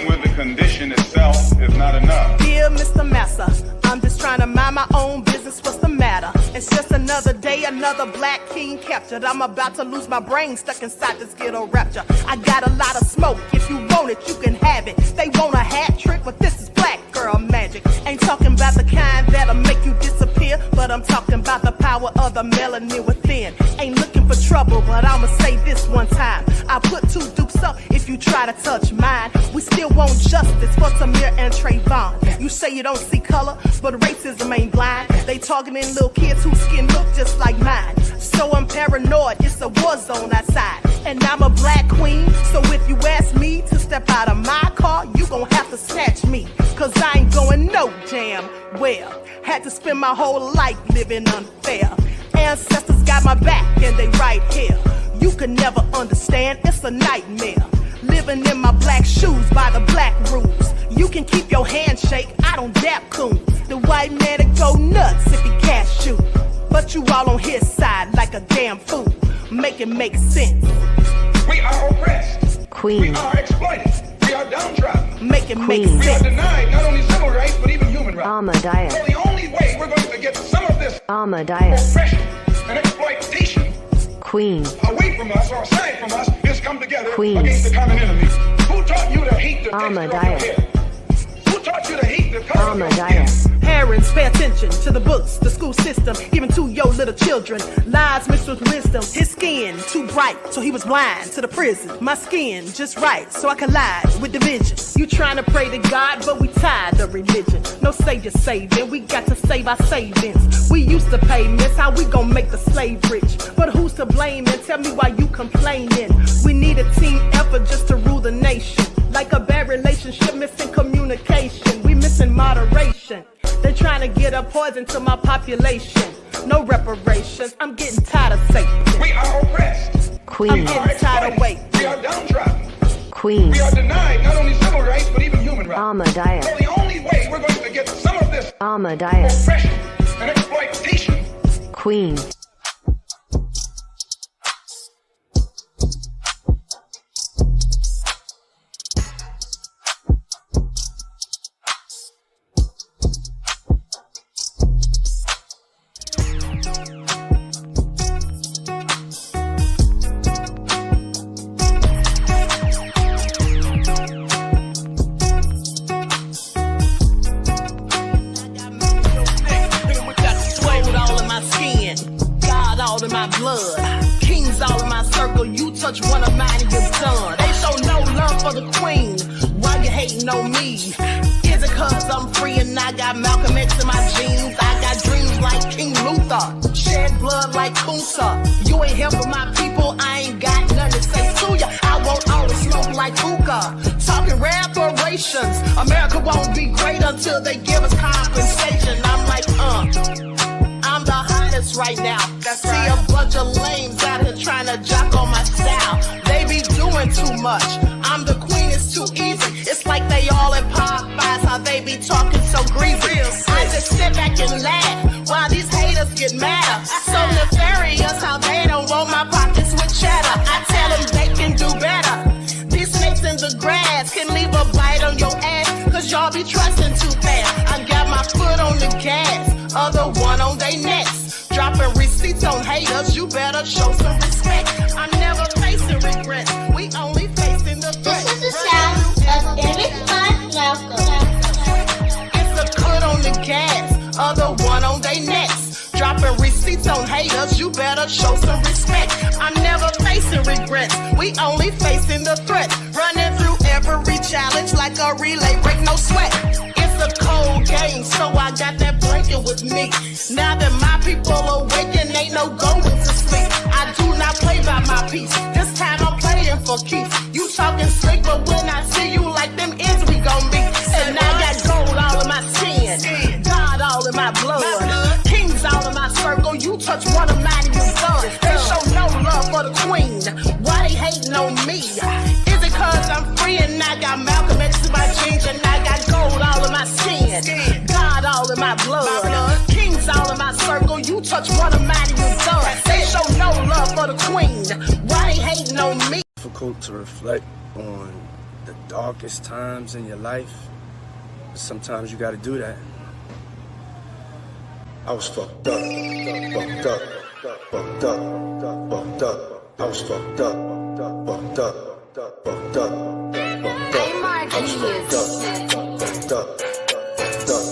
dealing with the condition itself is not enough. Dear Mr. Massa, I'm just trying to mind my own business. What's the matter? It's just another day, another black king captured. I'm about to lose my brain, stuck inside this ghetto rapture. I got a lot of smoke. If you want it, you can have it. They want a hat trick, but this is black girl magic. Ain't talking about the kind that'll make you disappear, but I'm talking about the power of the melanin within. Ain't looking for trouble, but I'ma say this one time. I put two dukes up if you try to touch mine. We still want justice for Samir and Trayvon. You say you don't see color, but racism ain't blind. They targeting little kids whose skin look just like mine. So I'm paranoid, it's a war zone outside. And I'm a black queen, so if you ask me to step out of my car, you gon' have to snatch me. Cause I ain't going no damn well. Had to spend my whole life living unfair. Ancestors got my back and they right here. You can never understand, it's a nightmare. Living in my black shoes by the black rules. You can keep your handshake, I don't dap coon. The white man to go nuts if he cash you. But you all on his side like a damn fool. Make it make sense. We are oppressed. Queen. We are exploited. We are downtrodden. Make it make We are sense. denied not only civil rights, but even human rights. Amadeus. So the only way we're going to get some of this Amadeus. oppression and exploitation Queen. away from us or aside from us is come together Queen. against the common enemy. Who taught you to hate the texture of your Amadeus. hair? Who taught you to hate the color of your skin? Amadeus. Parents, pay attention to the books, the school system, even to your little children. Lies mixed with wisdom. His skin too bright, so he was blind to the prison. My skin just right, so I collide with division. You trying to pray to God, but we tired of religion. No savior saving, we got to save our savings. We used to pay miss, how we gon' make the slave rich? But who's to blame, and tell me why you complaining? We need a team effort just to rule the nation. Like a bad relationship, missing communication. We missing moderation. They're trying to get a poison to my population. No reparations. I'm getting tired of Satan. We are oppressed. Queen. I'm getting tired of waiting. We are downtrodden. Queen. We are denied not only civil rights, but even human rights. Amadeus. So the only way we're going to get some of this Amadeus. oppression and exploitation. Queen. Touch one of mine and you're done. They show no love for the queen. Why you hating on me? Is it cause I'm free and I got Malcolm X in my jeans? I got dreams like King Luther, shed blood like Kunsa. You ain't helping my people, I ain't got nothing to say to ya. I want all the smoke like hookah. Talking reparations. America won't be great until they give us compensation. I'm like, I'm the hottest right now. See a bunch of lames out here trying to jock on my style. They be doing too much. I'm the queen, it's too easy. It's like they all in Popeyes, how they be talking so greasy. I just sit back and laugh while these haters get mad. So nefarious how they don't want my pockets with cheddar. I tell them they can do better. These snakes in the grass can leave a bite on your ass, cause y'all be trusting too fast. I got my foot on the gas, other one on they necks. Dropping receipts on haters, you better show some respect. I'm never facing regrets, we only facing the threat. This is the sound of Eric Malcolm. It's a cut on the gas, other one on they necks. Dropping receipts on haters, you better show some respect. I'm never facing regrets, we only facing the threat. Running through every challenge like a relay, break no sweat. It's a cold game, so I got that blanket with me. Now that my people awaken, ain't no going to sleep. I do not play by my piece, this time I'm playing for keeps. You talking slick, but when I see you like them ends, we gon' meet. And I got gold all in my skin, God all in my blood, kings all in my circle. You touch one of mine and you're done. They show no love for the queen, why they hating on me? Is it cause I'm free and I got Malcolm X in my jeans, and I got gold all in my skin, God all in my blood, kings all in my circle. You touch one of mine and you're done. They show no love for the queen, why they hating on me? Difficult to reflect on the darkest times in your life, sometimes you gotta do that. I was fucked up, fucked up, fucked up, fucked up. I was fucked up, fucked up, fucked up, fucked up. I was fucked up, fucked up, fucked up,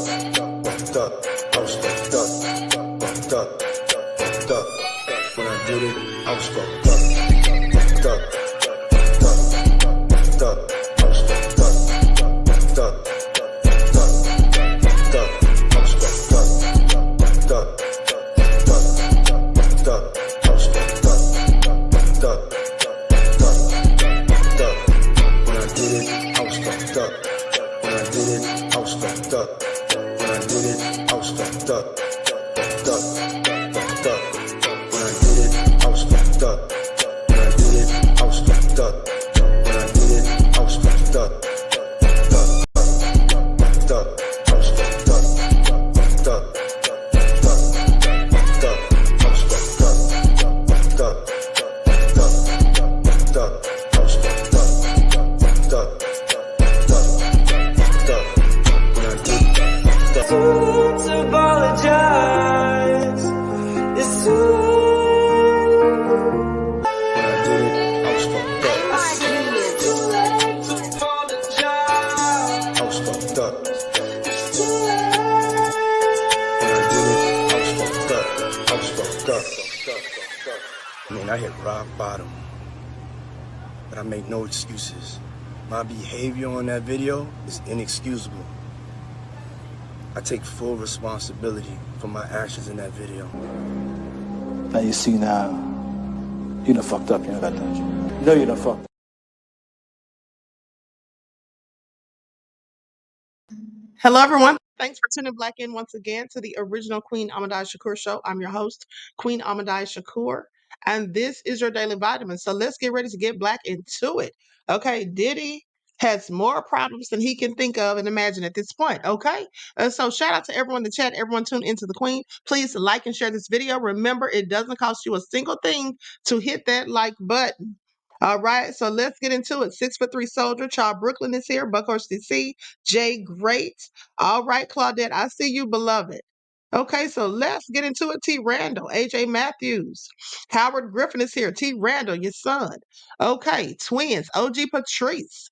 fucked up. I was fucked up, fucked up, fucked up. When I did it, I was fucked up, fucked up, fucked up, fucked up. I was fucked up, fucked up, fucked up, fucked up. I was fucked up, fucked up, fucked up, fucked up. I was fucked up, fucked up, fucked up, fucked up. When I did it, I was fucked up. When I did it, I was fucked up. When I did it, I was fucked up, fucked up, fucked up. When I did it, I was fucked up. When I did it, I was fucked up. When I did it, I was fucked up, fucked up, fucked up. I was fucked up, fucked up, fucked up, fucked up. I was fucked up, fucked up, fucked up, fucked up. I was fucked up, fucked up, fucked up, fucked up. When I did that. To apologize. It's too When I did it, I was fucked up. late to apologize. I was fucked up. When I did it, I was fucked up. I was fucked up. I mean, I hit rock bottom, but I make no excuses. My behavior on that video is inexcusable. I take full responsibility for my actions in that video. Now you see now, you done fucked up, you know that, don't you? You know you done fucked up. Hello, everyone. Thanks for tuning back in once again to the original Queen QueenAShakur show. I'm your host, Queen QueenAShakur, and this is your daily vitamin. So let's get ready to get black into it. Okay, Diddy has more problems than he can think of and imagine at this point. Okay, so shout out to everyone in the chat, everyone tuned into the Queen. Please like and share this video. Remember, it doesn't cost you a single thing to hit that like button. All right, so let's get into it. 6'3" soldier, Child Brooklyn is here. Buckhorse DC, Jay Great. All right, Claudette, I see you, beloved. Okay, so let's get into it. T. Randall, AJ Matthews, Howard Griffin is here. T. Randall, your son. Okay, twins, OG Patrice.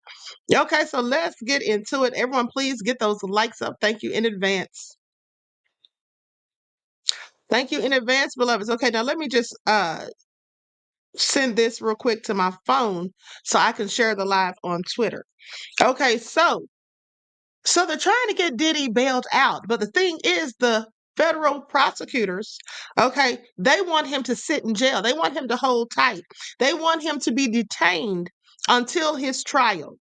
Okay, so let's get into it. Everyone, please get those likes up. Thank you in advance. Thank you in advance, beloveds. Okay, now let me just send this real quick to my phone so I can share the live on Twitter. Okay, so they're trying to get Diddy bailed out, but the thing is, the federal prosecutors, okay, they want him to sit in jail. They want him to hold tight. They want him to be detained until his trial.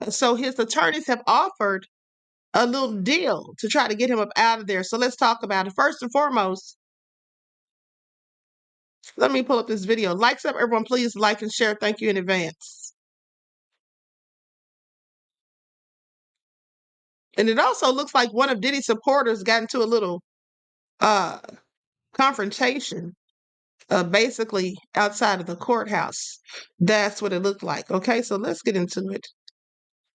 So his attorneys have offered a little deal to try to get him up out of there. So let's talk about it. First and foremost, let me pull up this video. Likes up, everyone, please like and share. Thank you in advance. And it also looks like one of Diddy's supporters got into a little confrontation, basically outside of the courthouse. That's what it looked like. Okay, so let's get into it.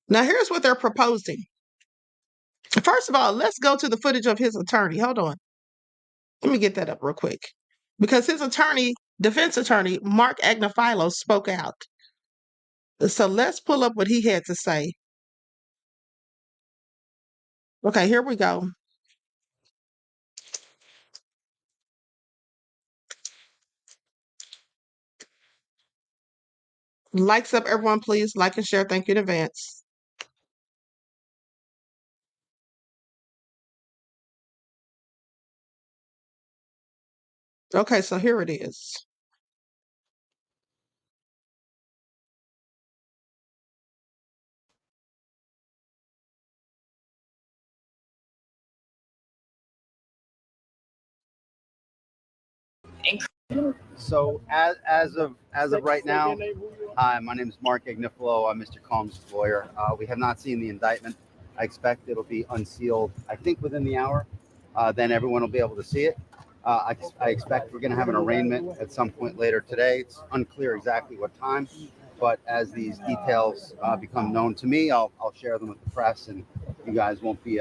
Now, here's what they're proposing. First of all, let's go to the footage of his attorney. Hold on. Let me get that up real quick. Because his attorney, defense attorney, Mark Agnifilo, spoke out. So let's pull up what he had to say. Okay, here we go. Likes up, everyone, please. Like and share. Thank you in advance. Okay, so here it is. So as of right now, hi, my name is Mark Agnifilo. I'm Mr. Combs' lawyer. We have not seen the indictment. I expect it'll be unsealed, I think, within the hour. Then everyone will be able to see it. I expect we're going to have an arraignment at some point later today. It's unclear exactly what time. But as these details become known to me, I'll share them with the press, and you guys won't be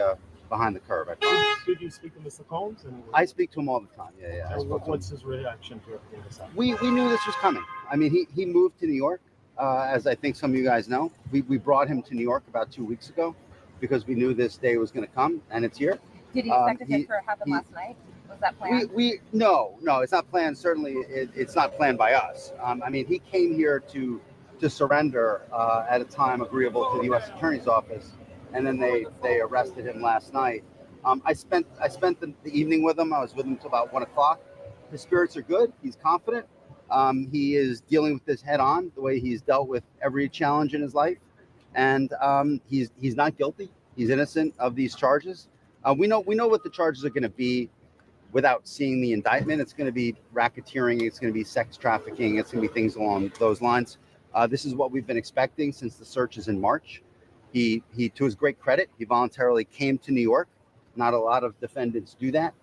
behind the curve. I promise. Did you speak to Mr. Combs? I speak to him all the time. Yeah. What's his reaction to everything that's happening? We knew this was coming. I mean, he moved to New York, as I think some of you guys know. We brought him to New York about 2 weeks ago because we knew this day was going to come, and it's here. Did he expect it to happen last night? Was that planned? No, it's not planned. Certainly, it's not planned by us. I mean, he came here to surrender at a time agreeable to the U.S. Attorney's Office, and then they arrested him last night. I spent the evening with him. I was with him until about 1 o'clock. His spirits are good. He's confident. He is dealing with this head on, the way he's dealt with every challenge in his life, and he's not guilty. He's innocent of these charges. We know what the charges are going to be without seeing the indictment. It's going to be racketeering. It's going to be sex trafficking. It's going to be things along those lines. This is what we've been expecting since the searches in March. He, to his great credit, he voluntarily came to New York. Not a lot of defendants do that.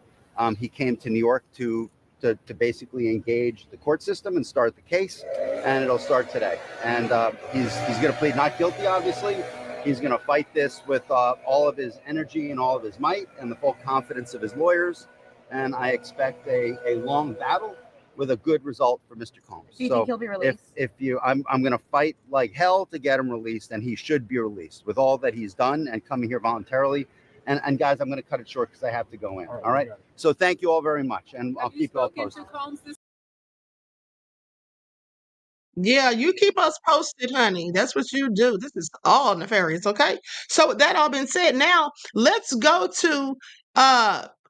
He came to New York to basically engage the court system and start the case, and it'll start today. And he's going to plead not guilty, obviously. He's going to fight this with all of his energy and all of his might and the full confidence of his lawyers. And I expect a long battle with a good result for Mr. Combs. Do you think he'll be released? I'm going to fight like hell to get him released, and he should be released with all that he's done and coming here voluntarily. And guys, I'm going to cut it short because I have to go in. All right. So thank you all very much, and I'll keep you all posted. Yeah, you keep us posted, honey. That's what you do. This is all nefarious, okay? So with that all been said, now let's go to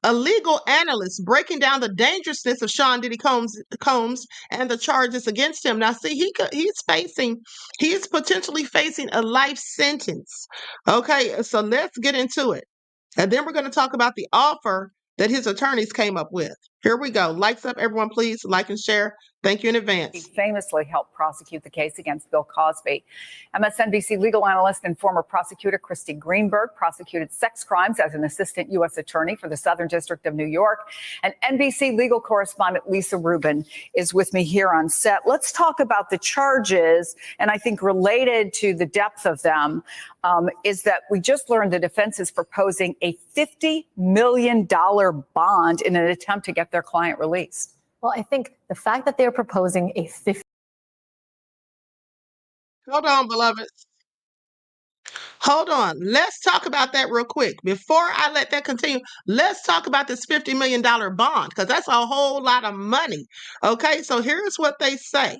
a legal analyst breaking down the dangerousness of Sean Diddy Combs and the charges against him. Now, see, he's potentially facing a life sentence. Okay, so let's get into it. And then we're going to talk about the offer that his attorneys came up with. Here we go. Likes up, everyone, please. Like and share. Thank you in advance. He famously helped prosecute the case against Bill Cosby. MSNBC legal analyst and former prosecutor Christy Greenberg prosecuted sex crimes as an assistant U.S. attorney for the Southern District of New York. And NBC legal correspondent Lisa Rubin is with me here on set. Let's talk about the charges, and I think related to the depth of them is that we just learned the defense is proposing a $50 million bond in an attempt to get their client released. Well, I think the fact that they're proposing a 50. Hold on, beloveds. Hold on. Let's talk about that real quick. Before I let that continue, let's talk about this $50 million bond, because that's a whole lot of money. Okay, so here's what they say.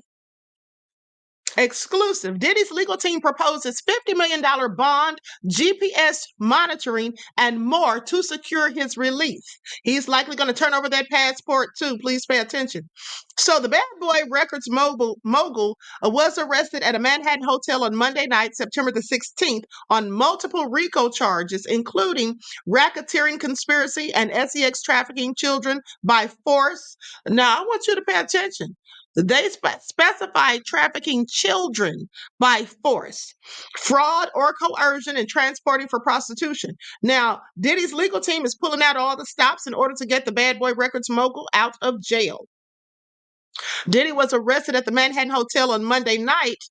Exclusive. Diddy's legal team proposes $50 million bond, GPS monitoring, and more to secure his release. He's likely going to turn over that passport too. Please pay attention. So the Bad Boy Records mogul was arrested at a Manhattan hotel on Monday night, September the 16th, on multiple RICO charges, including racketeering, conspiracy, and sex trafficking children by force. Now, I want you to pay attention. They specified trafficking children by force, fraud or coercion, and transporting for prostitution. Now, Diddy's legal team is pulling out all the stops in order to get the Bad Boy Records mogul out of jail. Diddy was arrested at the Manhattan Hotel on Monday night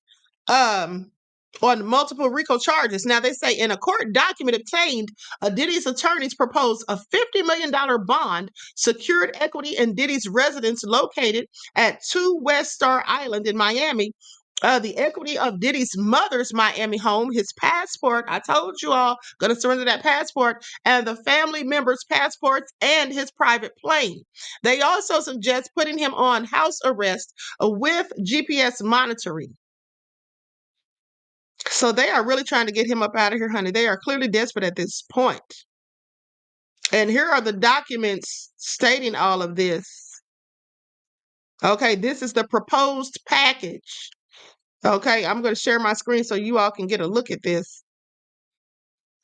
on multiple RICO charges. Now, they say in a court document obtained, Diddy's attorneys proposed a $50 million bond, secured equity in Diddy's residence located at 2 West Star Island in Miami, the equity of Diddy's mother's Miami home, his passport, I told you all, going to surrender that passport, and the family members' passports and his private plane. They also suggest putting him on house arrest with GPS monitoring. So they are really trying to get him up out of here, honey. They are clearly desperate at this point. And here are the documents stating all of this. Okay, this is the proposed package. Okay, I'm going to share my screen so you all can get a look at this.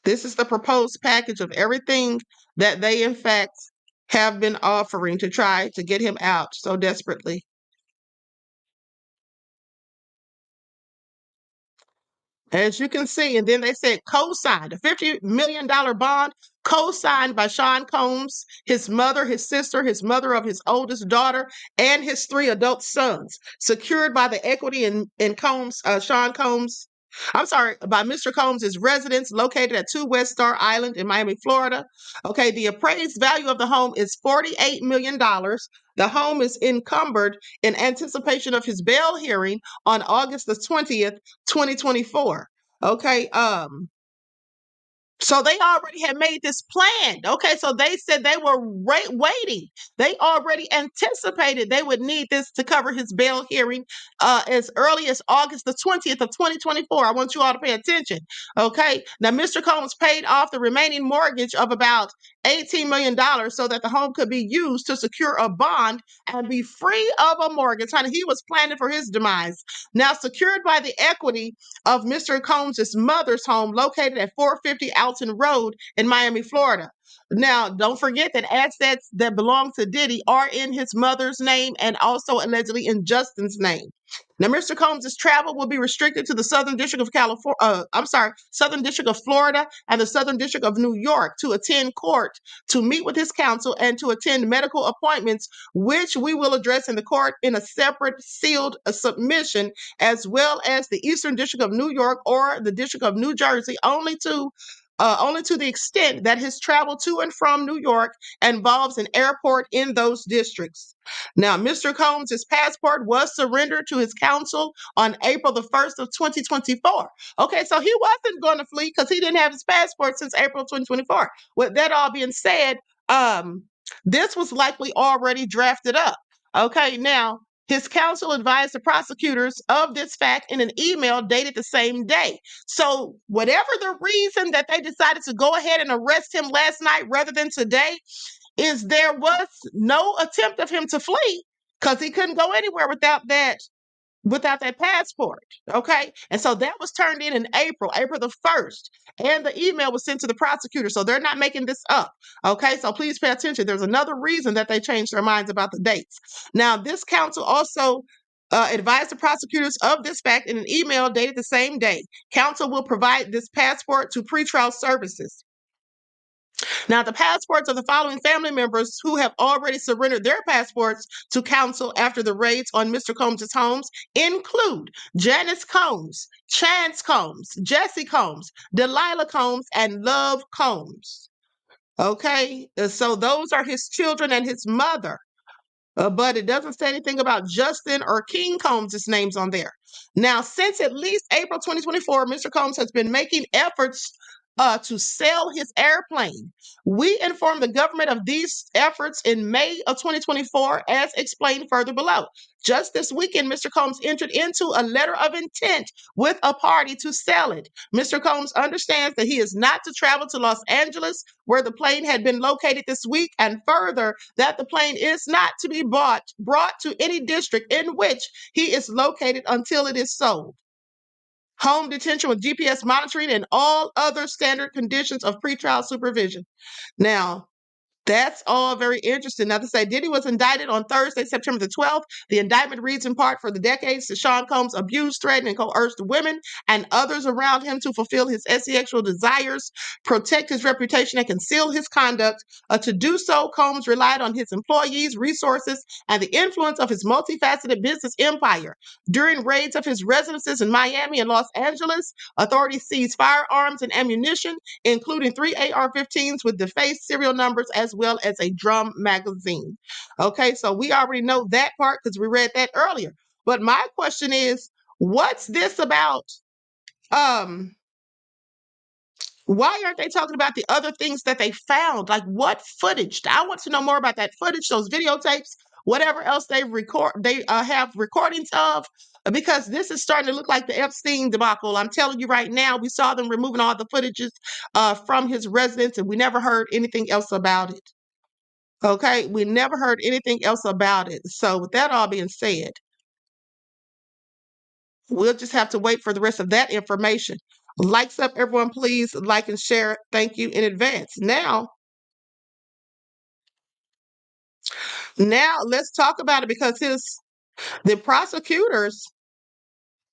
This is the proposed package of everything that they, in fact, have been offering to try to get him out so desperately. As you can see, and then they said co-signed, a $50 million bond co-signed by Sean Combs, his mother, his sister, his mother of his oldest daughter, and his 3 adult sons, secured by the equity in Combs, Sean Combs. I'm sorry, by Mr. Combs' residence located at 2 West Star Island in Miami, Florida. Okay, the appraised value of the home is $48 million. The home is encumbered in anticipation of his bail hearing on August the 20th, 2024. Okay, so they already had made this plan. Okay, so they said they were waiting. They already anticipated they would need this to cover his bail hearing as early as August the 20th of 2024. I want you all to pay attention. Okay, now Mr. Combs paid off the remaining mortgage of about $18 million so that the home could be used to secure a bond and be free of a mortgage. Honey, he was planning for his demise. Now, secured by the equity of Mr. Combs' mother's home located at 450 Alton Road in Miami, Florida. Now, don't forget that assets that belong to Diddy are in his mother's name and also allegedly in Justin's name. Now, Mr. Combs' travel will be restricted to the Southern District of Southern District of Florida and the Southern District of New York to attend court, to meet with his counsel, and to attend medical appointments, which we will address in the court in a separate sealed submission, as well as the Eastern District of New York or the District of New Jersey, only to the extent that his travel to and from New York involves an airport in those districts. Now, Mr. Combs' passport was surrendered to his counsel on April the 1st of 2024. Okay, so he wasn't going to flee because he didn't have his passport since April 2024. With that all being said, this was likely already drafted up. Okay, now, his counsel advised the prosecutors of this fact in an email dated the same day. So, whatever the reason that they decided to go ahead and arrest him last night rather than today, is there was no attempt of him to flee because he couldn't go anywhere without that passport. Okay, and so that was turned in April the 1st, and the email was sent to the prosecutor. So they're not making this up. Okay, so please pay attention. There's another reason that they changed their minds about the dates. Now, this counsel also advised the prosecutors of this fact in an email dated the same day. Counsel will provide this passport to pretrial services. Now, the passports of the following family members who have already surrendered their passports to counsel after the raids on Mr. Combs' homes include Janice Combs, Chance Combs, Jesse Combs, Delilah Combs, and Love Combs. Okay, so those are his children and his mother. But it doesn't say anything about Justin or King Combs' names on there. Now, since at least April 2024, Mr. Combs has been making efforts to sell his airplane. We informed the government of these efforts in May of 2024, as explained further below. Just this weekend, Mr. Combs entered into a letter of intent with a party to sell it. Mr. Combs understands that he is not to travel to Los Angeles, where the plane had been located this week, and further, that the plane is not to be brought to any district in which he is located until it is sold. Home detention with GPS monitoring and all other standard conditions of pretrial supervision. Now, that's all very interesting. Now, to say Diddy was indicted on Thursday, September the 12th. The indictment reads in part, for the decades that Sean Combs abused, threatened, and coerced women and others around him to fulfill his sexual desires, protect his reputation, and conceal his conduct. To do so, Combs relied on his employees, resources, and the influence of his multifaceted business empire. During raids of his residences in Miami and Los Angeles, authorities seized firearms and ammunition, including 3 AR-15s with defaced serial numbers, as well as a drum magazine. Okay, so we already know that part because we read that earlier. But my question is, what's this about? Why aren't they talking about the other things that they found? Like what footage? I want to know more about that footage, those videotapes, whatever else they have recordings of, because this is starting to look like the Epstein debacle. I'm telling you right now, we saw them removing all the footages from his residence, and we never heard anything else about it. Okay, we never heard anything else about it. So with that all being said, we'll just have to wait for the rest of that information. Likes up, everyone, please like and share. Thank you in advance. Now let's talk about it, because the prosecutors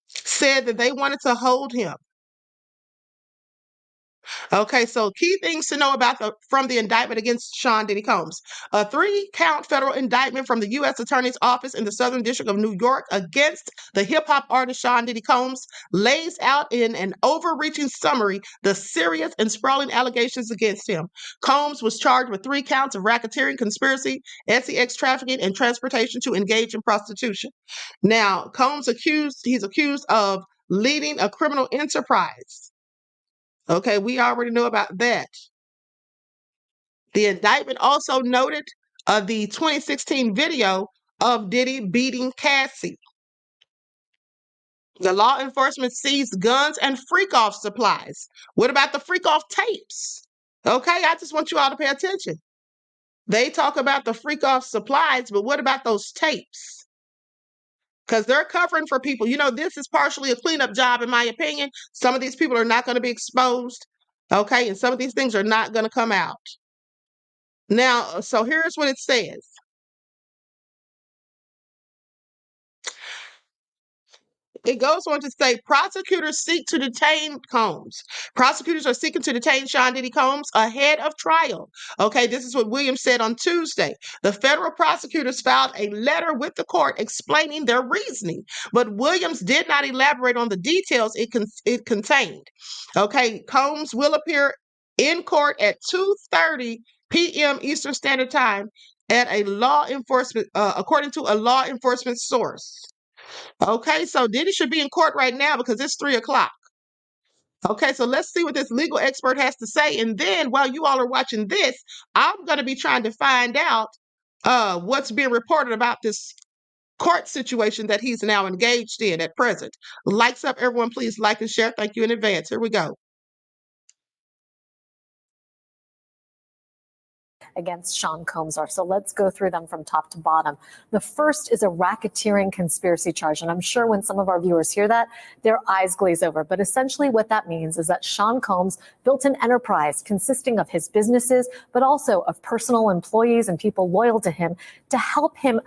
said that they wanted to hold him. Okay, so key things to know about from the indictment against Sean Diddy Combs. A 3-count federal indictment from the U.S. Attorney's Office in the Southern District of New York against the hip-hop artist Sean Diddy Combs lays out in an overreaching summary the serious and sprawling allegations against him. Combs was charged with 3 counts of racketeering, conspiracy, sex trafficking, and transportation to engage in prostitution. Now, he's accused of leading a criminal enterprise. Okay, we already know about that. The indictment also noted the 2016 video of Diddy beating Cassie. The law enforcement seized guns and freak-off supplies. What about the freak-off tapes? Okay, I just want you all to pay attention. They talk about the freak-off supplies, but what about those tapes? Because they're covering for people. You know, this is partially a cleanup job, in my opinion. Some of these people are not going to be exposed. Okay, and some of these things are not going to come out. Now, so here's what it says. It goes on to say prosecutors seek to detain Combs. Prosecutors are seeking to detain Sean Diddy Combs ahead of trial. Okay, this is what Williams said on Tuesday. The federal prosecutors filed a letter with the court explaining their reasoning, but Williams did not elaborate on the details it contained. Okay, Combs will appear in court at 2:30 p.m. Eastern Standard Time at a law enforcement, according to a law enforcement source. Okay, so Diddy should be in court right now because it's 3 o'clock. Okay, so let's see what this legal expert has to say. And then while you all are watching this, I'm going to be trying to find out what's being reported about this court situation that he's now engaged in at present. Likes up, everyone. Please like and share. Thank you in advance. Here we go. Against Sean Combs are. So let's go through them from top to bottom. The first is a racketeering conspiracy charge. And I'm sure when some of our viewers hear that, their eyes glaze over. But essentially what that means is that Sean Combs built an enterprise consisting of his businesses, but also of personal employees and people loyal to him to help him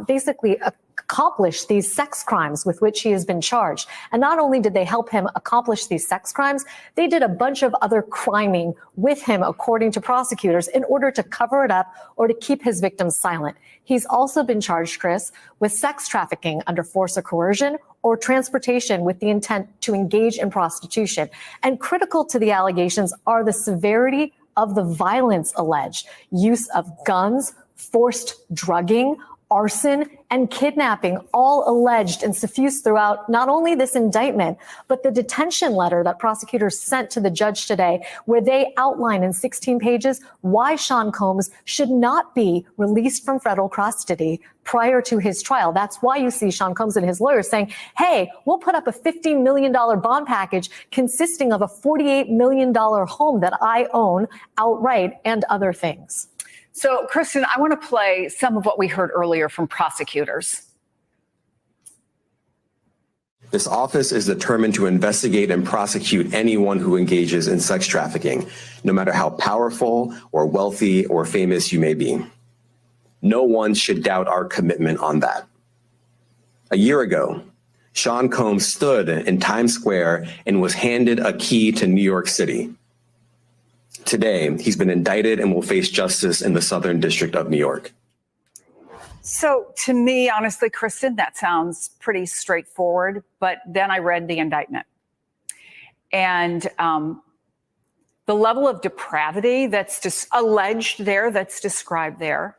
basically accomplish these sex crimes with which he has been charged. And not only did they help him accomplish these sex crimes, they did a bunch of other criming with him, according to prosecutors, in order to cover it up or to keep his victims silent. He's also been charged, Chris, with sex trafficking under force or coercion or transportation with the intent to engage in prostitution. And critical to the allegations are the severity of the violence alleged, use of guns, forced drugging, arson, and kidnapping, all alleged and suffused throughout not only this indictment, but the detention letter that prosecutors sent to the judge today, where they outline in 16 pages why Sean Combs should not be released from federal custody prior to his trial. That's why you see Sean Combs and his lawyers saying, hey, we'll put up a $15 million bond package consisting of a $48 million home that I own outright and other things. So, Kristen, I want to play some of what we heard earlier from prosecutors. This office is determined to investigate and prosecute anyone who engages in sex trafficking, no matter how powerful or wealthy or famous you may be. No one should doubt our commitment on that. A year ago, Sean Combs stood in Times Square and was handed a key to New York City. Today, he's been indicted and will face justice in the Southern District of New York. So to me, honestly, Kristen, that sounds pretty straightforward. But then I read the indictment. And the level of depravity that's just alleged there, that's described there,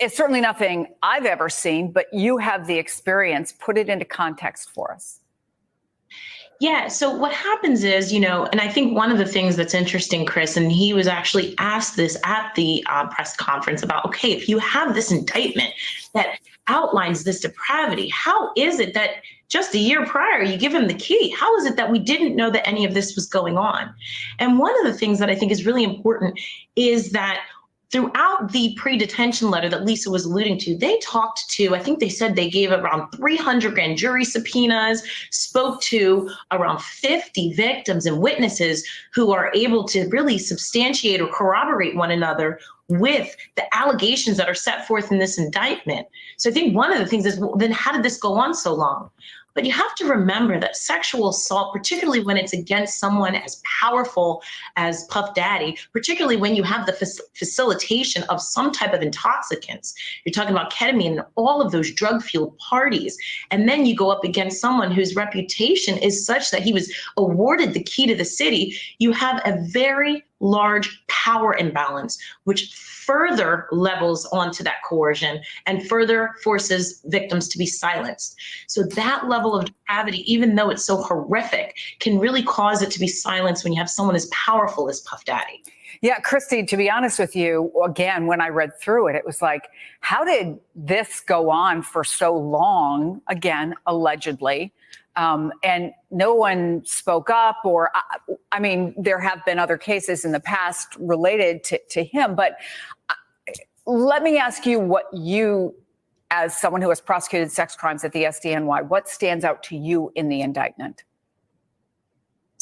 it's certainly nothing I've ever seen, but you have the experience. Put it into context for us. Yeah. So what happens is, and I think one of the things that's interesting, Chris, and he was actually asked this at the press conference about, okay, if you have this indictment that outlines this depravity, how is it that just a year prior you give him the key? How is it that we didn't know that any of this was going on? And one of the things that I think is really important is that throughout the pre-detention letter that Lisa was alluding to, they talked to, I think they said they gave around 300 grand jury subpoenas, spoke to around 50 victims and witnesses who are able to really substantiate or corroborate one another with the allegations that are set forth in this indictment. So I think one of the things is, well, then how did this go on so long? But you have to remember that sexual assault, particularly when it's against someone as powerful as Puff Daddy, particularly when you have the facilitation of some type of intoxicants, you're talking about ketamine and all of those drug-fueled parties, and then you go up against someone whose reputation is such that he was awarded the key to the city, you have a very large power imbalance, which further levels onto that coercion and further forces victims to be silenced. So that level of depravity, even though it's so horrific, can really cause it to be silenced when you have someone as powerful as Puff Daddy. Yeah, Christy, to be honest with you, again, when I read through it, it was like, how did this go on for so long? Again, allegedly. And no one spoke up, or, I mean, there have been other cases in the past related to him, but let me ask you what you, as someone who has prosecuted sex crimes at the SDNY, what stands out to you in the indictment?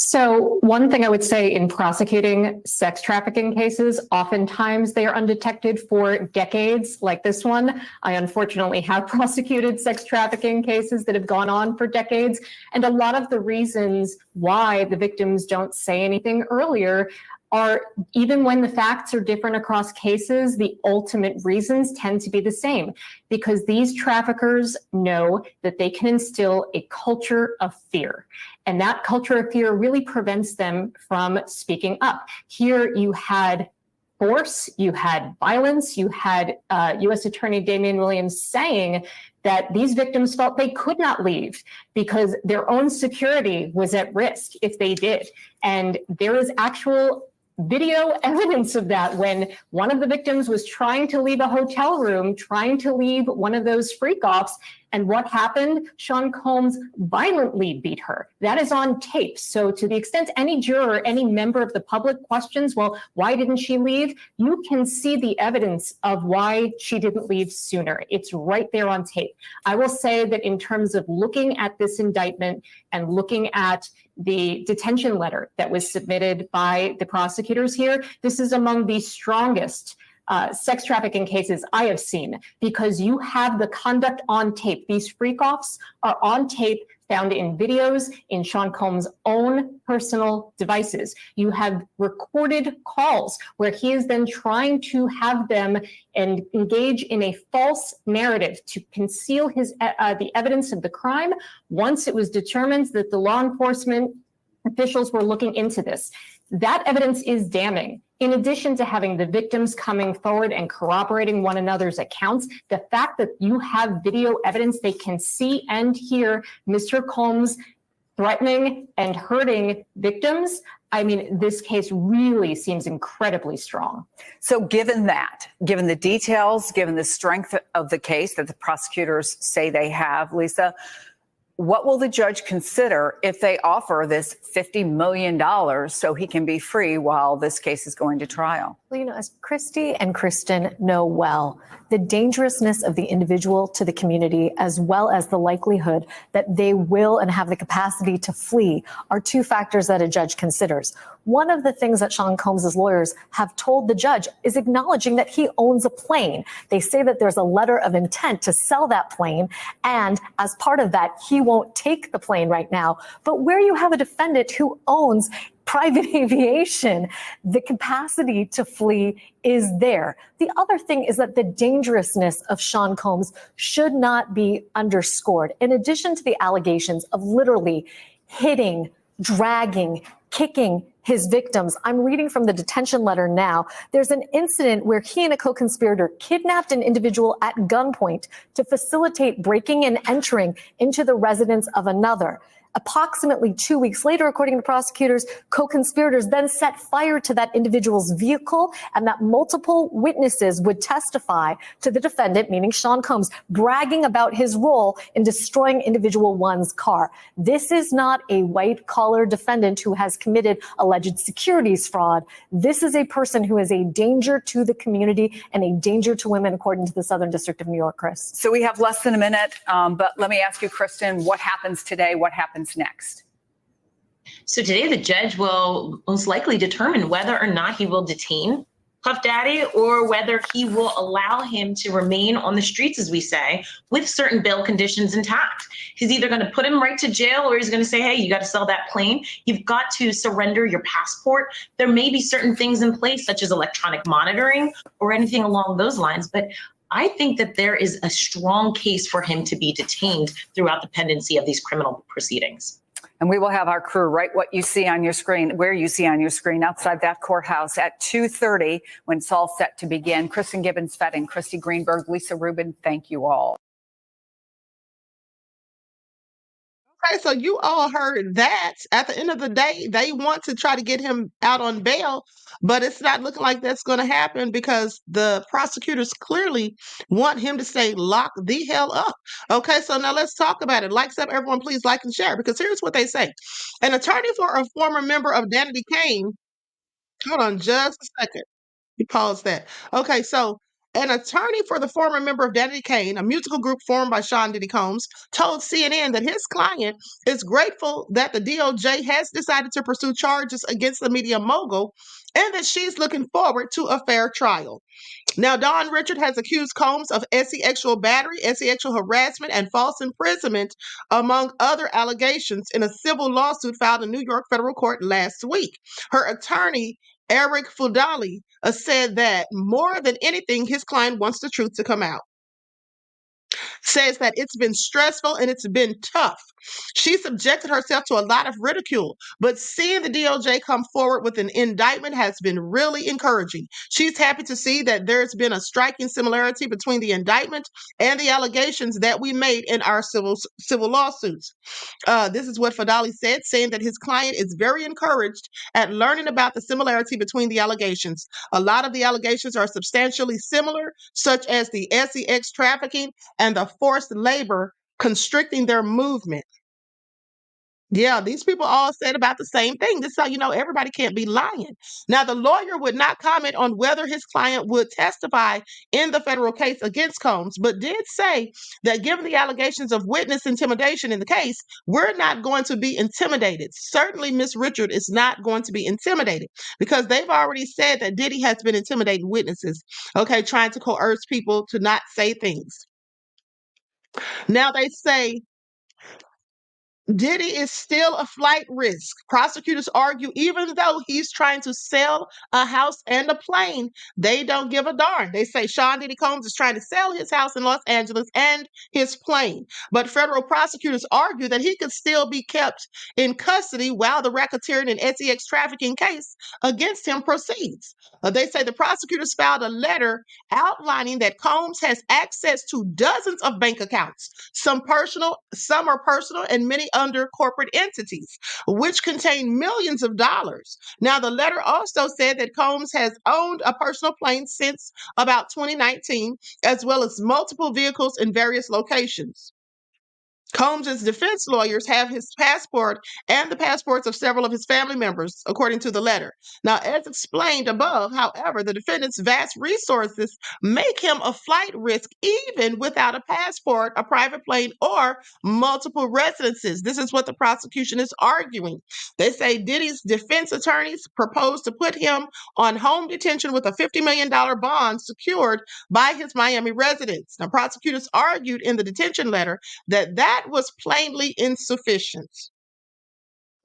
So one thing I would say in prosecuting sex trafficking cases, oftentimes they are undetected for decades, like this one. I unfortunately have prosecuted sex trafficking cases that have gone on for decades. And a lot of the reasons why the victims don't say anything earlier are, even when the facts are different across cases, the ultimate reasons tend to be the same, because these traffickers know that they can instill a culture of fear. And that culture of fear really prevents them from speaking up. Here you had force, you had violence, you had U.S. Attorney Damian Williams saying that these victims felt they could not leave because their own security was at risk if they did. And there is actual video evidence of that when one of the victims was trying to leave a hotel room, trying to leave one of those freak-offs. And what happened? Sean Combs violently beat her. That is on tape. So to the extent any juror, any member of the public questions, well, why didn't she leave? You can see the evidence of why she didn't leave sooner. It's right there on tape. I will say that in terms of looking at this indictment and looking at the detention letter that was submitted by the prosecutors here, this is among the strongest sex trafficking cases I have seen, because you have the conduct on tape. These freak-offs are on tape, found in videos, in Sean Combs' own personal devices. You have recorded calls where he is then trying to have them and engage in a false narrative to conceal his the evidence of the crime once it was determined that the law enforcement officials were looking into this. That evidence is damning. In addition to having the victims coming forward and corroborating one another's accounts, the fact that you have video evidence, they can see and hear Mr. Combs threatening and hurting victims. I mean, this case really seems incredibly strong. So given that, given the details, given the strength of the case that the prosecutors say they have, Lisa, what will the judge consider if they offer this $50 million so he can be free while this case is going to trial? Well, you know, as Christy and Kristen know well, the dangerousness of the individual to the community, as well as the likelihood that they will and have the capacity to flee, are two factors that a judge considers. One of the things that Sean Combs' lawyers have told the judge is acknowledging that he owns a plane. They say that there's a letter of intent to sell that plane, and as part of that, he won't take the plane right now. But where you have a defendant who owns private aviation, the capacity to flee is there. The other thing is that the dangerousness of Sean Combs should not be underscored. In addition to the allegations of literally hitting, dragging, kicking his victims, I'm reading from the detention letter now, there's an incident where he and a co-conspirator kidnapped an individual at gunpoint to facilitate breaking and entering into the residence of another. Approximately 2 weeks later, according to prosecutors, co-conspirators then set fire to that individual's vehicle, and that multiple witnesses would testify to the defendant, meaning Sean Combs, bragging about his role in destroying individual one's car. This is not a white-collar defendant who has committed alleged securities fraud. This is a person who is a danger to the community and a danger to women, according to the Southern District of New York, Chris. So we have less than a minute, but let me ask you, Kristen, what happens today? What happens next? So today the judge will most likely determine whether or not he will detain Puff Daddy, or whether he will allow him to remain on the streets, as we say, with certain bail conditions intact. He's either going to put him right to jail, or he's going to say, hey, you got to sell that plane. You've got to surrender your passport. There may be certain things in place, such as electronic monitoring or anything along those lines. But I think that there is a strong case for him to be detained throughout the pendency of these criminal proceedings. And we will have our crew write what you see on your screen, where you see on your screen outside that courthouse at 2:30 when it's all set to begin. Kristen Gibbons-Fetting, Christy Greenberg, Lisa Rubin, thank you all. Okay, so you all heard that. At the end of the day, they want to try to get him out on bail, but it's not looking like that's going to happen because the prosecutors clearly want him to stay locked the hell up. Okay, so now let's talk about it. Likes up, everyone, please like and share, because here's what they say. An attorney for a former member of Danity Kane, hold on just a second. You pause that. Okay, so an attorney for the former member of Daddy Kane, a musical group formed by Sean Diddy Combs, told CNN that his client is grateful that the DOJ has decided to pursue charges against the media mogul and that she's looking forward to a fair trial. Now, Don Richard has accused Combs of sexual battery, sexual harassment, and false imprisonment, among other allegations, in a civil lawsuit filed in New York federal court last week. Her attorney, Eric Fudali, said that more than anything, his client wants the truth to come out. Says that it's been stressful and it's been tough. She subjected herself to a lot of ridicule, but seeing the DOJ come forward with an indictment has been really encouraging. She's happy to see that there's been a striking similarity between the indictment and the allegations that we made in our civil lawsuits. This is what Fadali said, saying that his client is very encouraged at learning about the similarity between the allegations. A lot of the allegations are substantially similar, such as the sex trafficking and the forced labor constricting their movement. Yeah, these people all said about the same thing. This is how you know everybody can't be lying. Now, the lawyer would not comment on whether his client would testify in the federal case against Combs, but did say that given the allegations of witness intimidation in the case, we're not going to be intimidated. Certainly, Miss Richard is not going to be intimidated because they've already said that Diddy has been intimidating witnesses, okay, trying to coerce people to not say things. Now they say Diddy is still a flight risk. Prosecutors argue even though he's trying to sell a house and a plane, they don't give a darn. They say Sean Diddy Combs is trying to sell his house in Los Angeles and his plane. But federal prosecutors argue that he could still be kept in custody while the racketeering and sex trafficking case against him proceeds. They say the prosecutors filed a letter outlining that Combs has access to dozens of bank accounts, some are personal, and many under corporate entities, which contain millions of dollars. Now, the letter also said that Combs has owned a personal plane since about 2019, as well as multiple vehicles in various locations. Combs' defense lawyers have his passport and the passports of several of his family members, according to the letter. Now, as explained above, however, the defendant's vast resources make him a flight risk even without a passport, a private plane, or multiple residences. This is what the prosecution is arguing. They say Diddy's defense attorneys proposed to put him on home detention with a $50 million bond secured by his Miami residence. Now, prosecutors argued in the detention letter that was plainly insufficient.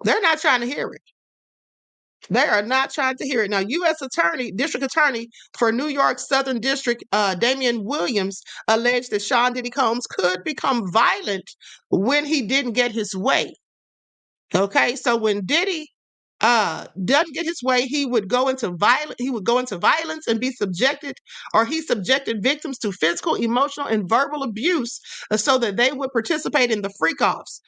They're not trying to hear it. They are not trying to hear it. Now, U.S. District Attorney for New York Southern District, Damian Williams, alleged that Sean Diddy Combs could become violent when he didn't get his way. Okay, so when Diddy doesn't get his way, he would go into violence and be subjected, or he subjected victims to physical, emotional, and verbal abuse so that they would participate in the freak-offs.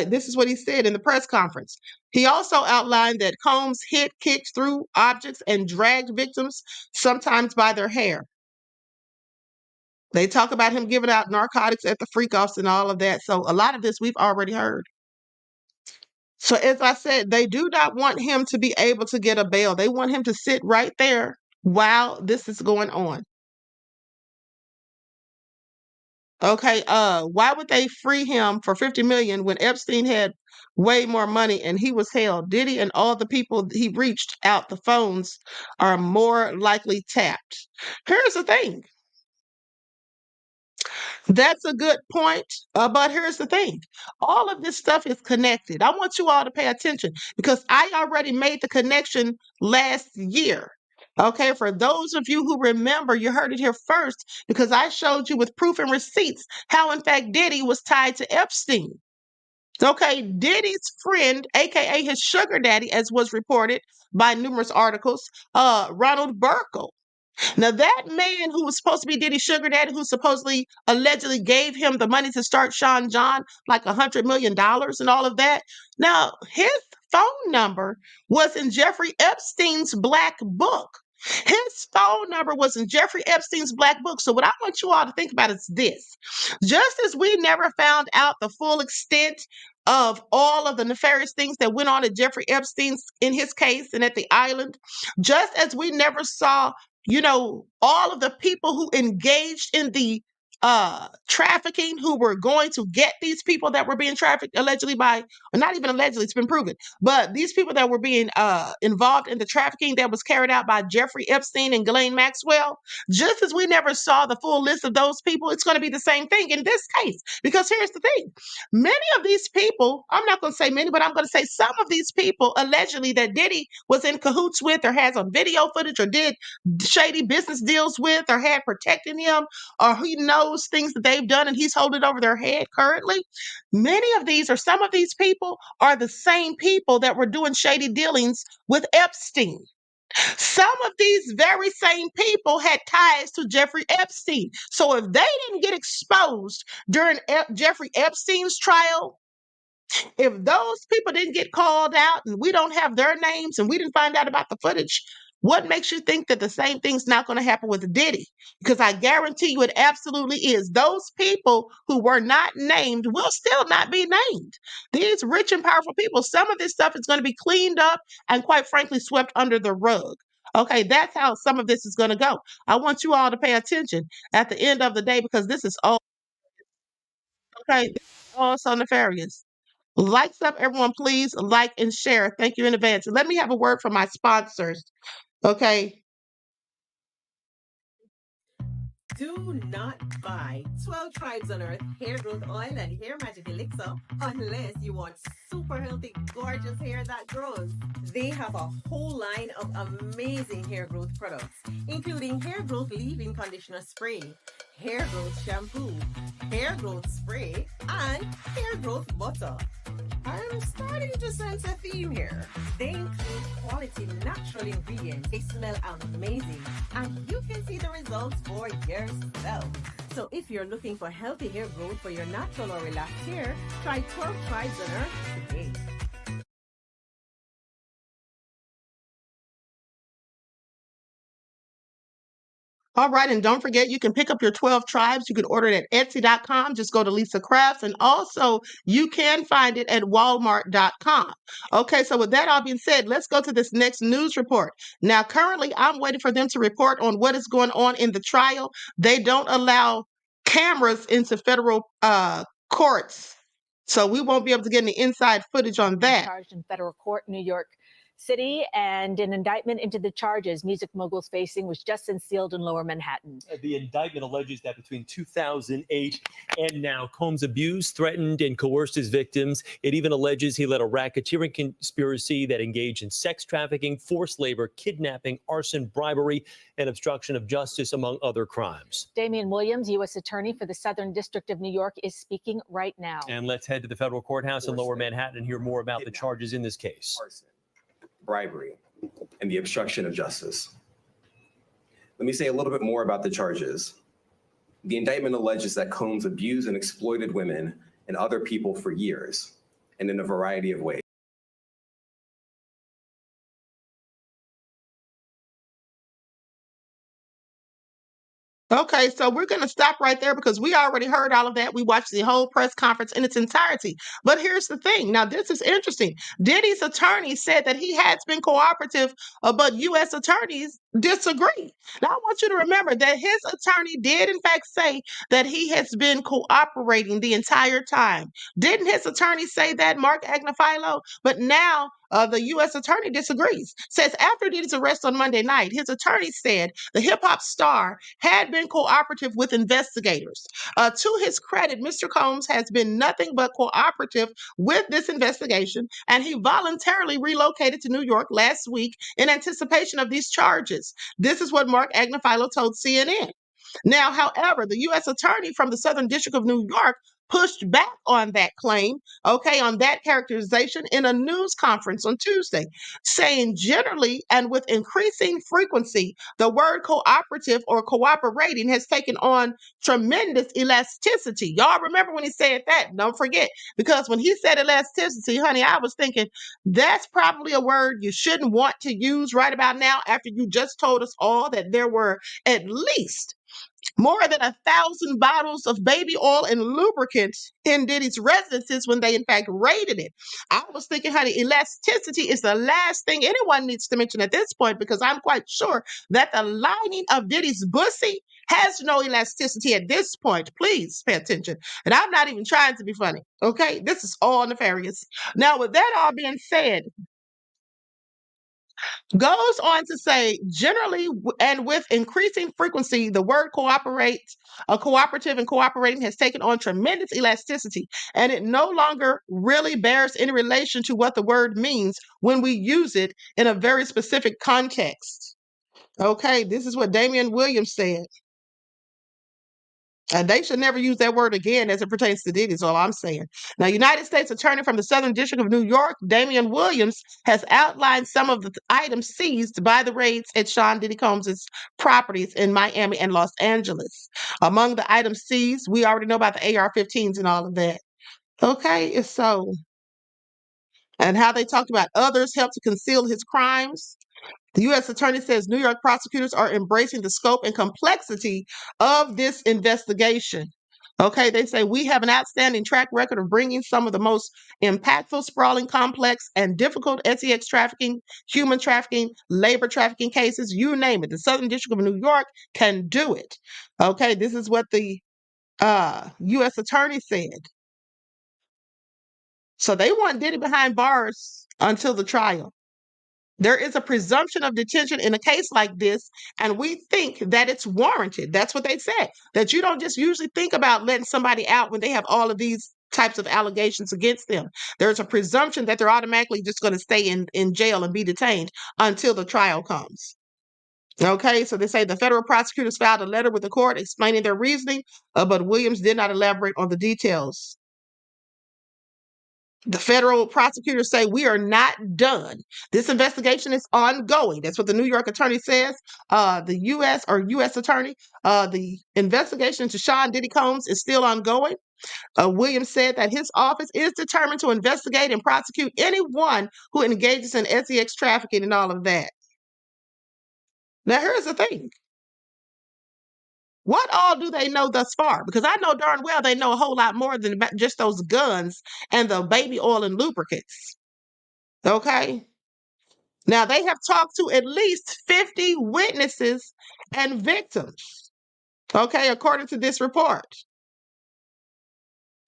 This is what he said in the press conference. He also outlined that Combs hit, kicked, threw objects, and dragged victims, sometimes by their hair. They talk about him giving out narcotics at the freak-offs and all of that. So a lot of this we've already heard. So as I said, they do not want him to be able to get a bail. They want him to sit right there while this is going on. Okay, why would they free him for 50 million when Epstein had way more money and he was held? Diddy and all the people he reached out the phones are more likely tapped. Here's the thing. That's a good point. But here's the thing. All of this stuff is connected. I want you all to pay attention because I already made the connection last year. Okay, for those of you who remember, you heard it here first because I showed you with proof and receipts how, in fact, Diddy was tied to Epstein. Okay, Diddy's friend, aka his sugar daddy, as was reported by numerous articles, Ronald Burkle. Now, that man who was supposed to be Diddy's sugar daddy, who supposedly allegedly gave him the money to start Sean John, like $100 million and all of that. Now, his phone number was in Jeffrey Epstein's black book. His phone number was in Jeffrey Epstein's black book. So what I want you all to think about is this. Just as we never found out the full extent of all of the nefarious things that went on at Jeffrey Epstein's in his case and at the island, just as we never saw all of the people who engaged in the trafficking, who were going to get these people that were being trafficked allegedly by, or not even allegedly, it's been proven, but these people that were being involved in the trafficking that was carried out by Jeffrey Epstein and Ghislaine Maxwell, just as we never saw the full list of those people, it's going to be the same thing in this case. Because here's the thing. Many of these people, I'm not going to say many, but I'm going to say some of these people allegedly that Diddy was in cahoots with or has on video footage or did shady business deals with or had protecting him, or he knows things that they've done and he's holding over their head currently. Many of these or some of these people are the same people that were doing shady dealings with Epstein. Some of these very same people had ties to Jeffrey Epstein. So if they didn't get exposed during Jeffrey Epstein's trial, if those people didn't get called out and we don't have their names and we didn't find out about the footage, what makes you think that the same thing's not going to happen with Diddy? Because I guarantee you it absolutely is. Those people who were not named will still not be named. These rich and powerful people, some of this stuff is going to be cleaned up and quite frankly swept under the rug. Okay, that's how some of this is going to go. I want you all to pay attention at the end of the day because this is all, okay, this is all so nefarious. Likes up, everyone, please like and share. Thank you in advance. Let me have a word from my sponsors. Okay. Do not buy 12 Tribes on Earth hair growth oil and hair magic elixir unless you want super healthy, gorgeous hair that grows. They have a whole line of amazing hair growth products, including hair growth leave-in conditioner spray, hair growth shampoo, hair growth spray, and hair growth butter. I'm starting to sense a theme here. They include quality natural ingredients. They smell amazing, and you can see the results for yourself. So if you're looking for healthy hair growth for your natural or relaxed hair, try 12 Tribes on Earth today. All right, and don't forget, you can pick up your 12 Tribes. You can order it at Etsy.com. Just go to Lisa Crafts, and also you can find it at Walmart.com. Okay, so with that all being said, let's go to this next news report. Now, currently, I'm waiting for them to report on what is going on in the trial. They don't allow cameras into federal courts, so we won't be able to get any inside footage on that. Charged in federal court, New York City, and an indictment into the charges music mogul's facing was just unsealed in Lower Manhattan. The indictment alleges that between 2008 and now, Combs abused, threatened, and coerced his victims. It even alleges he led a racketeering conspiracy that engaged in sex trafficking, forced labor, kidnapping, arson, bribery, and obstruction of justice, among other crimes. Damian Williams, U.S. Attorney for the Southern District of New York, is speaking right now. And let's head to the federal courthouse in Lower Manhattan and hear more about the charges in this case. Arson, bribery, and the obstruction of justice. Let me say a little bit more about the charges. The indictment alleges that Combs abused and exploited women and other people for years, and in a variety of ways. Okay, so we're going to stop right there because we already heard all of that. We watched the whole press conference in its entirety. But here's the thing. Now, this is interesting. Diddy's attorney said that he has been cooperative, but U.S. attorneys disagree. Now, I want you to remember that his attorney did, in fact, say that he has been cooperating the entire time. Didn't his attorney say that, Mark Agnifilo? But now the U.S. attorney disagrees. Says after Diddy's arrest on Monday night, his attorney said the hip hop star had been cooperative with investigators. To his credit, Mr. Combs has been nothing but cooperative with this investigation, and he voluntarily relocated to New York last week in anticipation of these charges. This is what Mark Agnifilo told CNN. Now, however, the U.S. attorney from the Southern District of New York pushed back on that claim, on that characterization in a news conference on Tuesday, saying generally and with increasing frequency, the word cooperative or cooperating has taken on tremendous elasticity. Y'all remember when he said that? Don't forget, because when he said elasticity, honey, I was thinking that's probably a word you shouldn't want to use right about now after you just told us all that there were at least more than 1,000 bottles of baby oil and lubricants in Diddy's residences when they in fact raided it. I was thinking, honey, elasticity is the last thing anyone needs to mention at this point, because I'm quite sure that the lining of Diddy's pussy has no elasticity at this point. Please pay attention. And I'm not even trying to be funny, okay? This is all nefarious. Now, with that all being said, goes on to say, generally and with increasing frequency, the word cooperate, cooperative and cooperating has taken on tremendous elasticity, and it no longer really bears any relation to what the word means when we use it in a very specific context. Okay, this is what Damian Williams said. And they should never use that word again as it pertains to Diddy, is all I'm saying. Now, United States Attorney from the Southern District of New York, Damian Williams, has outlined some of the items seized by the raids at Sean Diddy Combs' properties in Miami and Los Angeles. Among the items seized, we already know about the AR-15s and all of that. Okay, so, and how they talked about others helped to conceal his crimes. The U.S. Attorney says New York prosecutors are embracing the scope and complexity of this investigation. Okay, they say we have an outstanding track record of bringing some of the most impactful, sprawling, complex, and difficult sex trafficking, human trafficking, labor trafficking cases, you name it. The Southern District of New York can do it. Okay, this is what the U.S. Attorney said. So they want Diddy behind bars until the trial. There is a presumption of detention in a case like this, and we think that it's warranted. That's what they said, that you don't just usually think about letting somebody out when they have all of these types of allegations against them. There's a presumption that they're automatically just going to stay in jail and be detained until the trial comes. Okay, so they say the federal prosecutors filed a letter with the court explaining their reasoning, but Williams did not elaborate on the details. The federal prosecutors say we are not done. This investigation is ongoing. That's what the New York attorney says. The U.S. attorney, the investigation into Sean Diddy Combs is still ongoing. Williams said that his office is determined to investigate and prosecute anyone who engages in sex trafficking and all of that. Now, here's the thing. What all do they know thus far? Because I know darn well they know a whole lot more than just those guns and the baby oil and lubricants. Okay? Now, they have talked to at least 50 witnesses and victims. Okay, according to this report.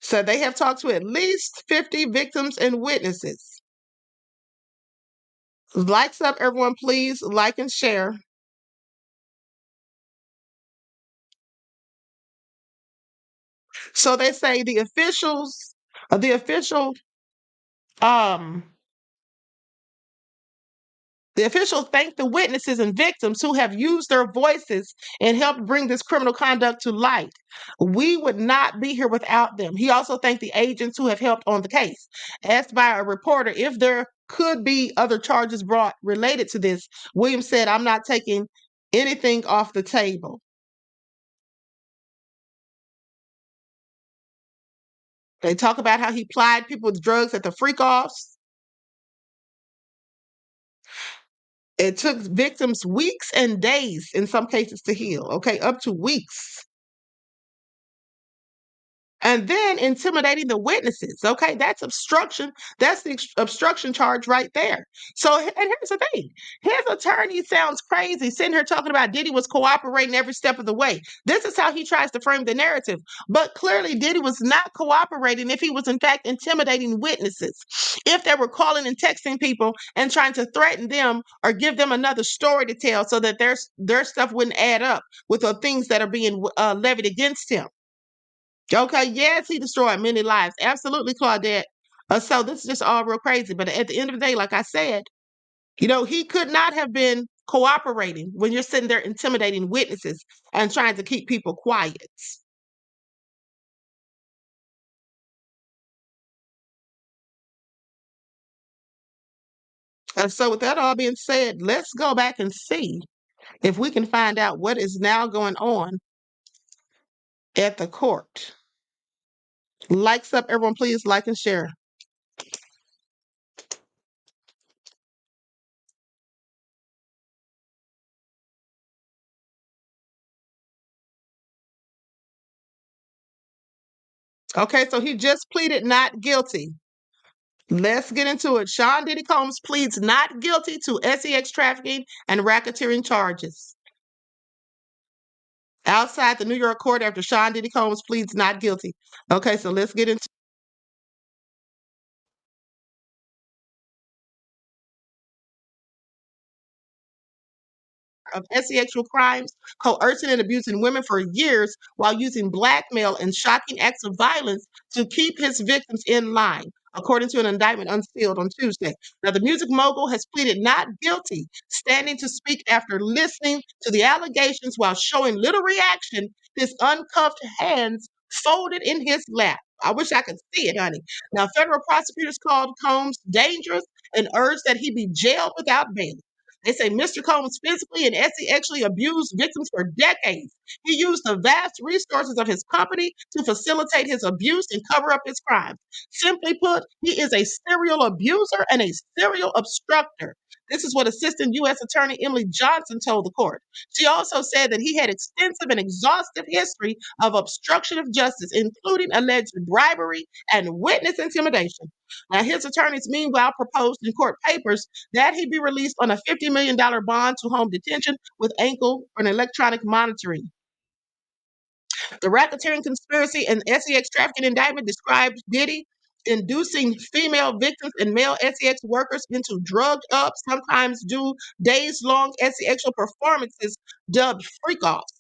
So they have talked to at least 50 victims and witnesses. Likes up, everyone, please like and share. So they say the official thanked the witnesses and victims who have used their voices and helped bring this criminal conduct to light. We would not be here without them. He also thanked the agents who have helped on the case. Asked by a reporter if there could be other charges brought related to this, Williams said, "I'm not taking anything off the table." They talk about how he plied people with drugs at the freak-offs. It took victims weeks and days in some cases to heal, okay, up to weeks. And then intimidating the witnesses. Okay, that's obstruction. That's the obstruction charge right there. So, and here's the thing: his attorney sounds crazy sitting here talking about Diddy was cooperating every step of the way. This is how he tries to frame the narrative. But clearly, Diddy was not cooperating if he was in fact intimidating witnesses. If they were calling and texting people and trying to threaten them or give them another story to tell so that their stuff wouldn't add up with the things that are being levied against him. Okay, yes, he destroyed many lives. Absolutely, Claudette. So this is just all real crazy. But at the end of the day, like I said, he could not have been cooperating when you're sitting there intimidating witnesses and trying to keep people quiet. And so with that all being said, let's go back and see if we can find out what is now going on at the court. Likes up, everyone, please like and share. Okay, so he just pleaded not guilty. Let's get into it. Sean Diddy Combs pleads not guilty to sex trafficking and racketeering charges. Outside the New York court after Sean Diddy Combs pleads not guilty. Okay, so let's get into of sexual crimes, coercing and abusing women for years while using blackmail and shocking acts of violence to keep his victims in line, according to an indictment unsealed on Tuesday. Now, the music mogul has pleaded not guilty, standing to speak after listening to the allegations while showing little reaction, his uncuffed hands folded in his lap. I wish I could see it, honey. Now, federal prosecutors called Combs dangerous and urged that he be jailed without bail. They say Mr. Combs physically and sexually abused victims for decades. He used the vast resources of his company to facilitate his abuse and cover up his crimes. Simply put, he is a serial abuser and a serial obstructor. This is what Assistant U.S. Attorney Emily Johnson told the court. She also said that he had extensive and exhaustive history of obstruction of justice, including alleged bribery and witness intimidation. Now, his attorneys, meanwhile, proposed in court papers that he be released on a $50 million bond to home detention with ankle and electronic monitoring. The racketeering conspiracy and sex trafficking indictment describes Diddy inducing female victims and male sex workers into drugged up, sometimes do days-long sexual performances dubbed freak-offs.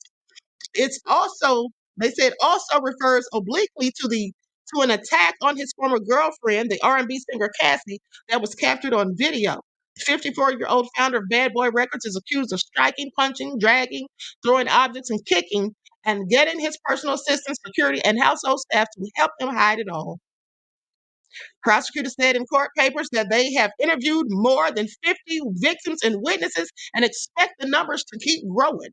It's also, they said, also refers obliquely to an attack on his former girlfriend, the R&B singer Cassie, that was captured on video. The 54-year-old founder of Bad Boy Records is accused of striking, punching, dragging, throwing objects, and kicking, and getting his personal assistants, security, and household staff to help him hide it all. Prosecutors said in court papers that they have interviewed more than 50 victims and witnesses and expect the numbers to keep growing.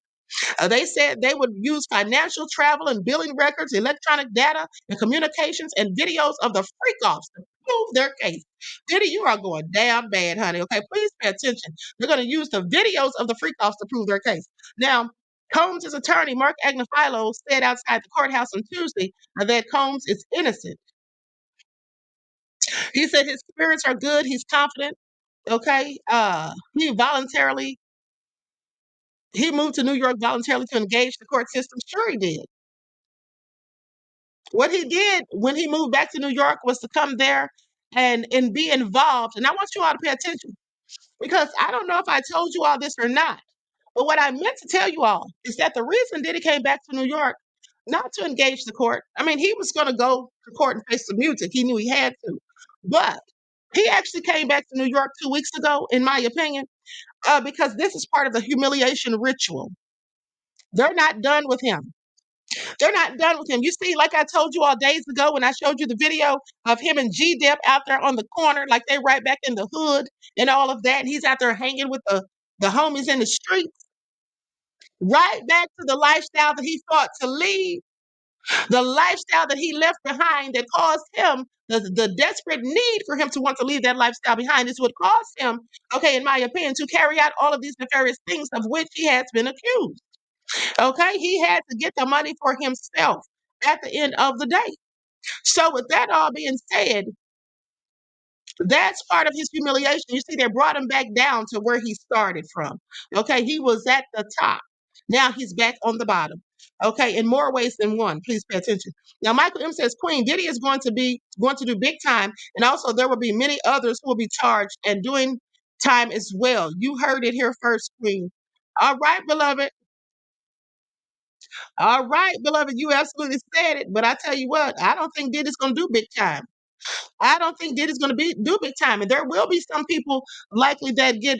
They said they would use financial, travel, and billing records, electronic data, and communications, and videos of the freak-offs to prove their case. Diddy, you are going damn bad, honey. Okay, please pay attention. They're going to use the videos of the freak-offs to prove their case. Now, Combs' attorney, Mark Agnifilo, said outside the courthouse on Tuesday that Combs is innocent. He said his spirits are good. He's confident. Okay. He moved to New York voluntarily to engage the court system. Sure, he did. What he did when he moved back to New York was to come there and be involved. And I want you all to pay attention because I don't know if I told you all this or not. But what I meant to tell you all is that the reason Diddy came back to New York, not to engage the court. I mean, he was going to go to court and face the music. He knew he had to. But he actually came back to New York 2 weeks ago, in my opinion, because this is part of the humiliation ritual. They're not done with him. They're not done with him. You see, like I told you all days ago when I showed you the video of him and G-Dep out there on the corner, like they right back in the hood and all of that. And he's out there hanging with the homies in the streets. Right back to the lifestyle that he thought to leave, the lifestyle that he left behind that caused him the desperate need for him to want to leave that lifestyle behind is what caused him, okay, in my opinion, to carry out all of these nefarious things of which he has been accused. Okay, he had to get the money for himself at the end of the day. So with that all being said, that's part of his humiliation. You see, they brought him back down to where he started from. Okay, he was at the top. Now he's back on the bottom. Okay, in more ways than one. Please pay attention. Now, Michael M says, Queen, Diddy is going to do big time, and also there will be many others who will be charged and doing time as well. You heard it here first, Queen. All right, beloved. All right, beloved. You absolutely said it. But I tell you what, I don't think Diddy's going to do big time. I don't think Diddy's going to do big time, and there will be some people likely that get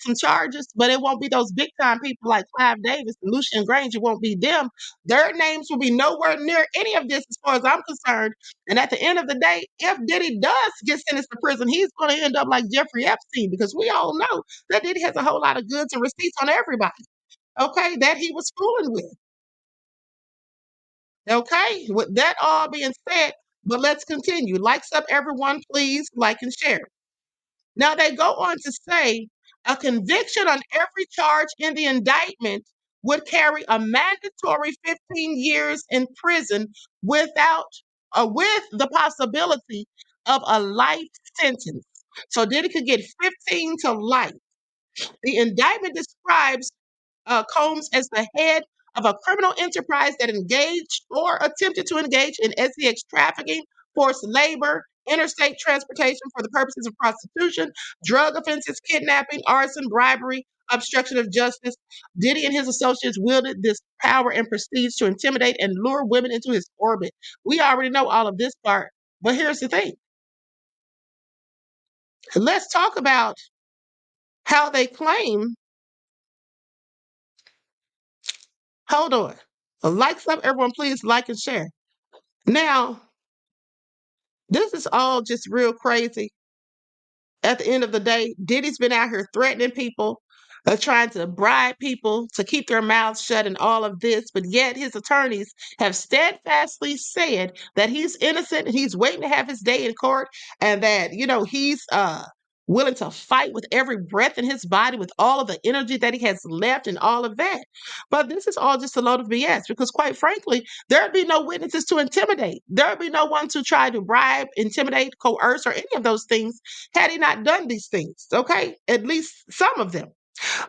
some charges, but it won't be those big time people like Clive Davis and Lucian Granger. It won't be them. Their names will be nowhere near any of this, as far as I'm concerned. And at the end of the day, if Diddy does get sentenced to prison, he's going to end up like Jeffrey Epstein, because we all know that Diddy has a whole lot of goods and receipts on everybody. Okay, that he was fooling with. Okay, with that all being said, but let's continue. Likes up, everyone, please like and share. Now they go on to say a conviction on every charge in the indictment would carry a mandatory 15 years in prison with the possibility of a life sentence. So Diddy could get 15 to life. The indictment describes Combs as the head of a criminal enterprise that engaged or attempted to engage in SEX trafficking, forced labor, interstate transportation for the purposes of prostitution, drug offenses, kidnapping, arson, bribery, obstruction of justice. Diddy and his associates wielded this power and prestige to intimidate and lure women into his orbit. We already know all of this part, but here's the thing. Let's talk about how they claim. Hold on. Likes up, everyone, please like and share. Now, this is all just real crazy. At the end of the day, Diddy's been out here threatening people, trying to bribe people to keep their mouths shut and all of this, but yet his attorneys have steadfastly said that he's innocent and he's waiting to have his day in court, and that, he's willing to fight with every breath in his body, with all of the energy that he has left and all of that. But this is all just a load of BS, because quite frankly, there'd be no witnesses to intimidate. There'd be no one to try to bribe, intimidate, coerce, or any of those things had he not done these things. Okay, at least some of them.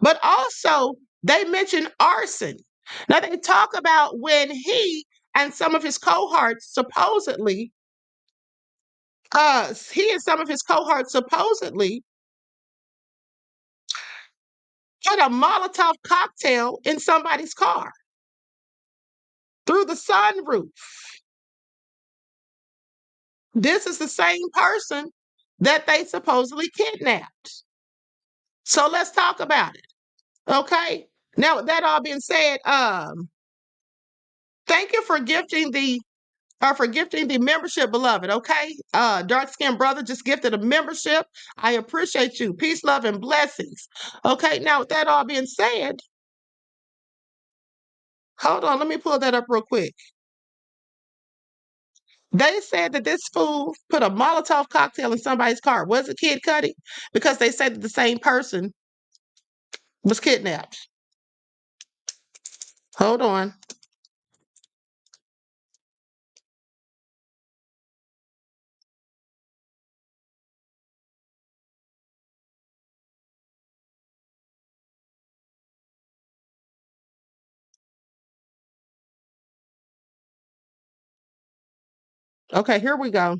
But also, they mention arson. Now, they talk about when he and some of his cohorts supposedly put a Molotov cocktail in somebody's car through the sunroof. This is the same person that they supposedly kidnapped. So let's talk about it. Okay. Now, with that all being said, thank you for gifting the membership, beloved. Okay. Dark skinned brother just gifted a membership. I appreciate you. Peace, love, and blessings. Okay. Now, with that all being said, hold on, let me pull that up real quick. They said that this fool put a Molotov cocktail in somebody's car. Was it Kid Cudi? Because they said that the same person was kidnapped. Hold on. Okay, here we go.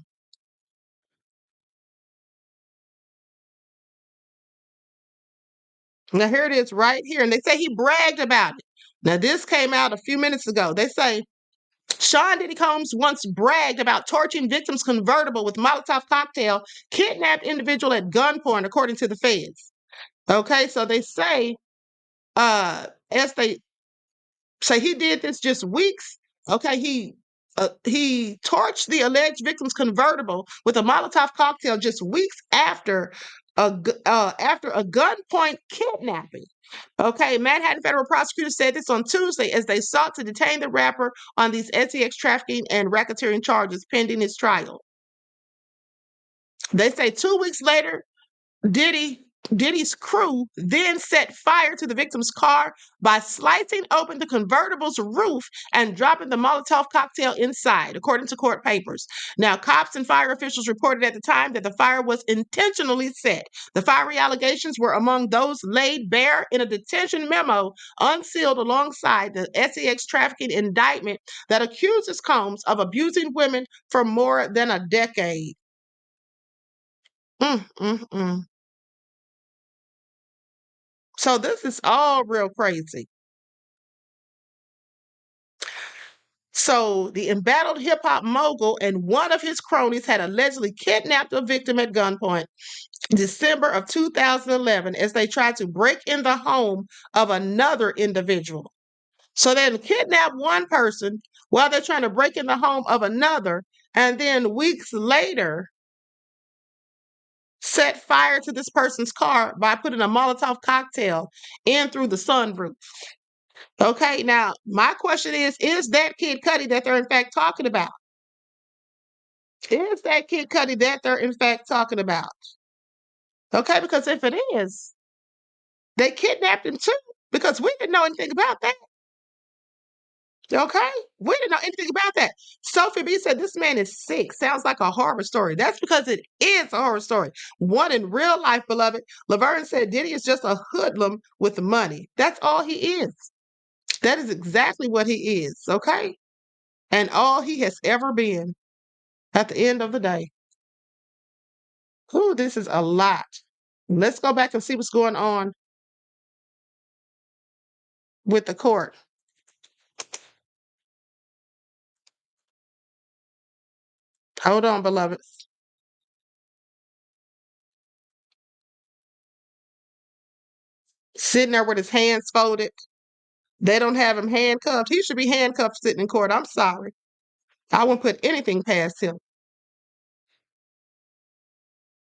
Now, here it is right here. And they say he bragged about it. Now, this came out a few minutes ago. They say Sean Diddy Combs once bragged about torching victims' convertible with Molotov cocktail, kidnapped individual at gunpoint, according to the feds. Okay, so they say, as they say, he did this just weeks. Okay, he torched the alleged victim's convertible with a Molotov cocktail just weeks after a gunpoint kidnapping. Okay, Manhattan federal prosecutors said this on Tuesday as they sought to detain the rapper on these SEX trafficking and racketeering charges pending his trial. They say 2 weeks later, Diddy Diddy's crew then set fire to the victim's car by slicing open the convertible's roof and dropping the Molotov cocktail inside, according to court papers. Now, cops and fire officials reported at the time that the fire was intentionally set. The fiery allegations were among those laid bare in a detention memo unsealed alongside the sex trafficking indictment that accuses Combs of abusing women for more than a decade. So this is all real crazy. So the embattled hip hop mogul and one of his cronies had allegedly kidnapped a victim at gunpoint December of 2011 as they tried to break in the home of another individual. So they kidnapped one person while they're trying to break in the home of another, and then weeks later set fire to this person's car by putting a Molotov cocktail in through the sunroof. Okay, now my question is that Kid Cudi that they're in fact talking about? Is that Kid Cudi that they're in fact talking about? Okay, because if it is, they kidnapped him too, because we didn't know anything about that. Okay, we didn't know anything about that. Sophie B said this man is sick. Sounds like a horror story. That's because it is a horror story. One in real life, beloved. Laverne said Diddy is just a hoodlum with money. That's all he is. That is exactly what he is. Okay, and all he has ever been. At the end of the day. Ooh, this is a lot. Let's go back and see what's going on with the court. Hold on, beloveds. Sitting there with his hands folded. They don't have him handcuffed. He should be handcuffed sitting in court. I'm sorry. I wouldn't put anything past him.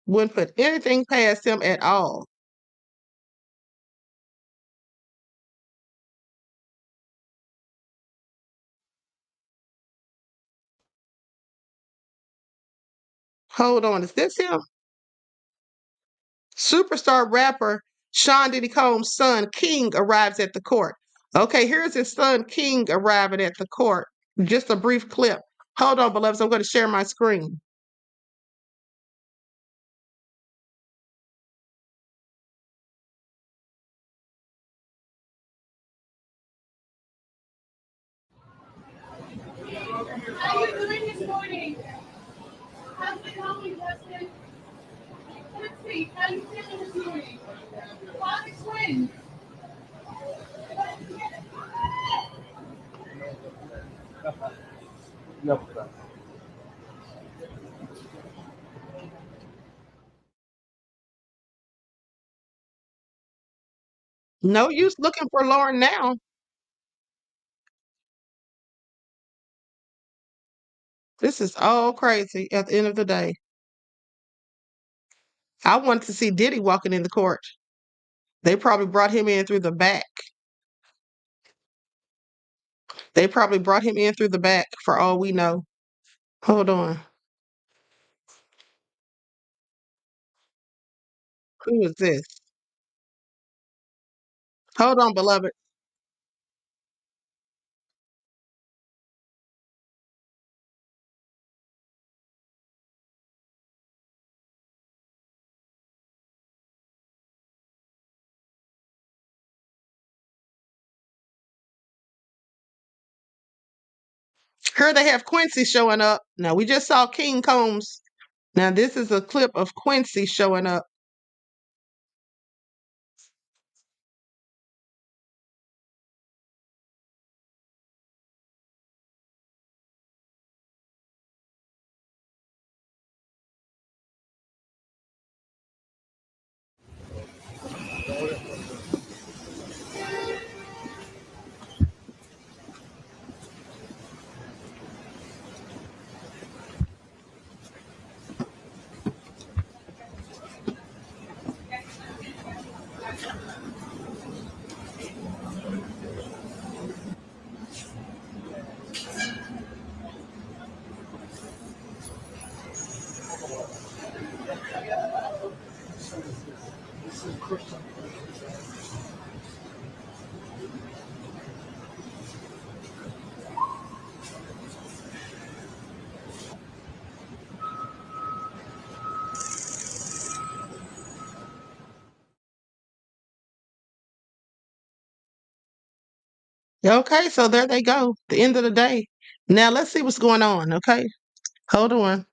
Wouldn't put anything past him at all. Hold on. Is this him? Superstar rapper Sean Diddy Combs' son, King, arrives at the court. Okay, here's his son, King, arriving at the court. Just a brief clip. Hold on, beloveds. I'm going to share my screen. How are you doing this morning? How's it going, Justin? Let's see. How are you feeling this morning? How's it swing? No use looking for Lauren now. This is all crazy at the end of the day. I wanted to see Diddy walking in the court. They probably brought him in through the back. They probably brought him in through the back for all we know. Hold on. Who is this? Hold on, beloved. Here they have Quincy showing up. Now, we just saw King Combs. Now, this is a clip of Quincy showing up. Okay, so there they go. The end of the day. Now let's see what's going on. Okay, hold on.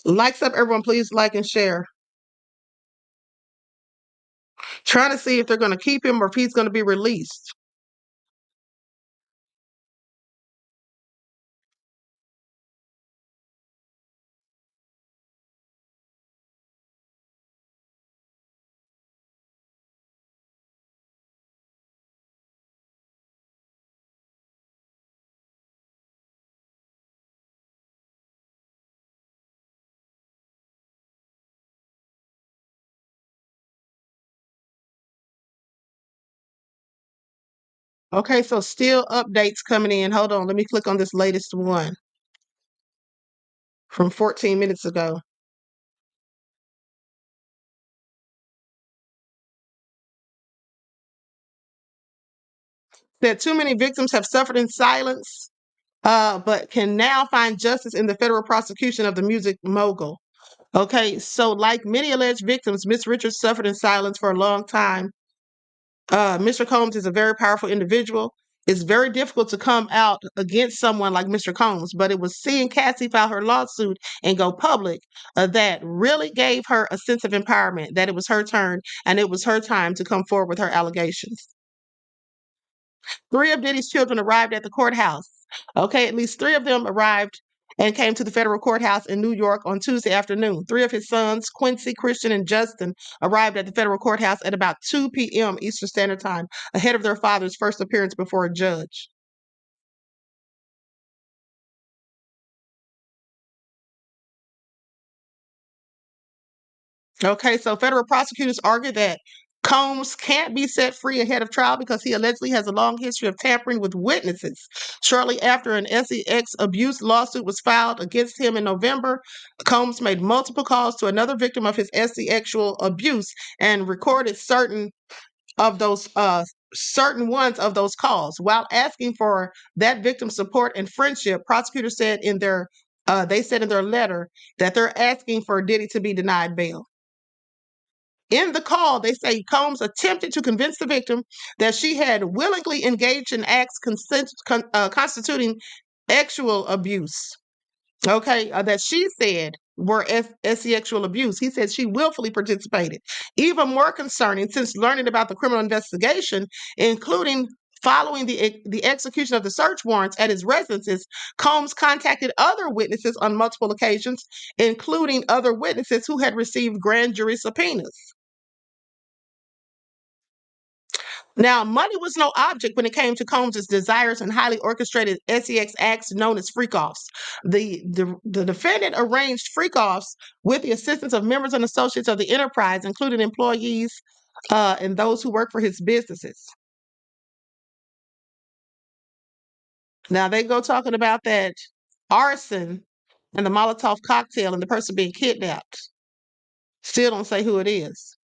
Likes up, everyone. Please like and share. Trying to see if they're going to keep him or if he's going to be released. Okay, so still updates coming in. Hold on. Let me click on this latest one from 14 minutes ago. That too many victims have suffered in silence, but can now find justice in the federal prosecution of the music mogul. Okay, so like many alleged victims, Miss Richards suffered in silence for a long time. Mr. Combs is a very powerful individual. It's very difficult to come out against someone like Mr. Combs, but it was seeing Cassie file her lawsuit and go public that really gave her a sense of empowerment, that it was her turn and it was her time to come forward with her allegations. 3 of Diddy's children arrived at the courthouse. Okay, at least 3 of them arrived and came to the federal courthouse in New York on Tuesday afternoon. 3 of his sons, Quincy, Christian, and Justin, arrived at the federal courthouse at about 2 p.m. Eastern Standard Time, ahead of their father's first appearance before a judge. Okay, so federal prosecutors argue that Combs can't be set free ahead of trial because he allegedly has a long history of tampering with witnesses. Shortly after an sex abuse lawsuit was filed against him in November, Combs made multiple calls to another victim of his sexual abuse and recorded certain ones of those calls. While asking for that victim's support and friendship, prosecutors said in their letter that they're asking for Diddy to be denied bail. In the call, they say Combs attempted to convince the victim that she had willingly engaged in acts constituting sexual abuse. Okay, that she said were sexual abuse. He said she willfully participated. Even more concerning, since learning about the criminal investigation, including following the execution of the search warrants at his residences, Combs contacted other witnesses on multiple occasions, including other witnesses who had received grand jury subpoenas. Now, money was no object when it came to Combs' desires and highly orchestrated sex acts known as freak-offs. The defendant arranged freak-offs with the assistance of members and associates of the enterprise, including employees and those who work for his businesses. Now, they go talking about that arson and the Molotov cocktail and the person being kidnapped. Still don't say who it is.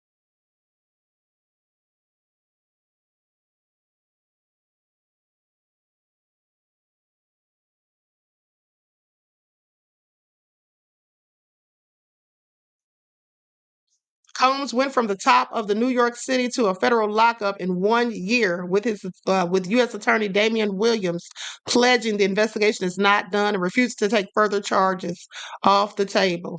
Combs went from the top of the New York City to a federal lockup in 1 year with U.S. Attorney Damian Williams pledging the investigation is not done and refused to take further charges off the table.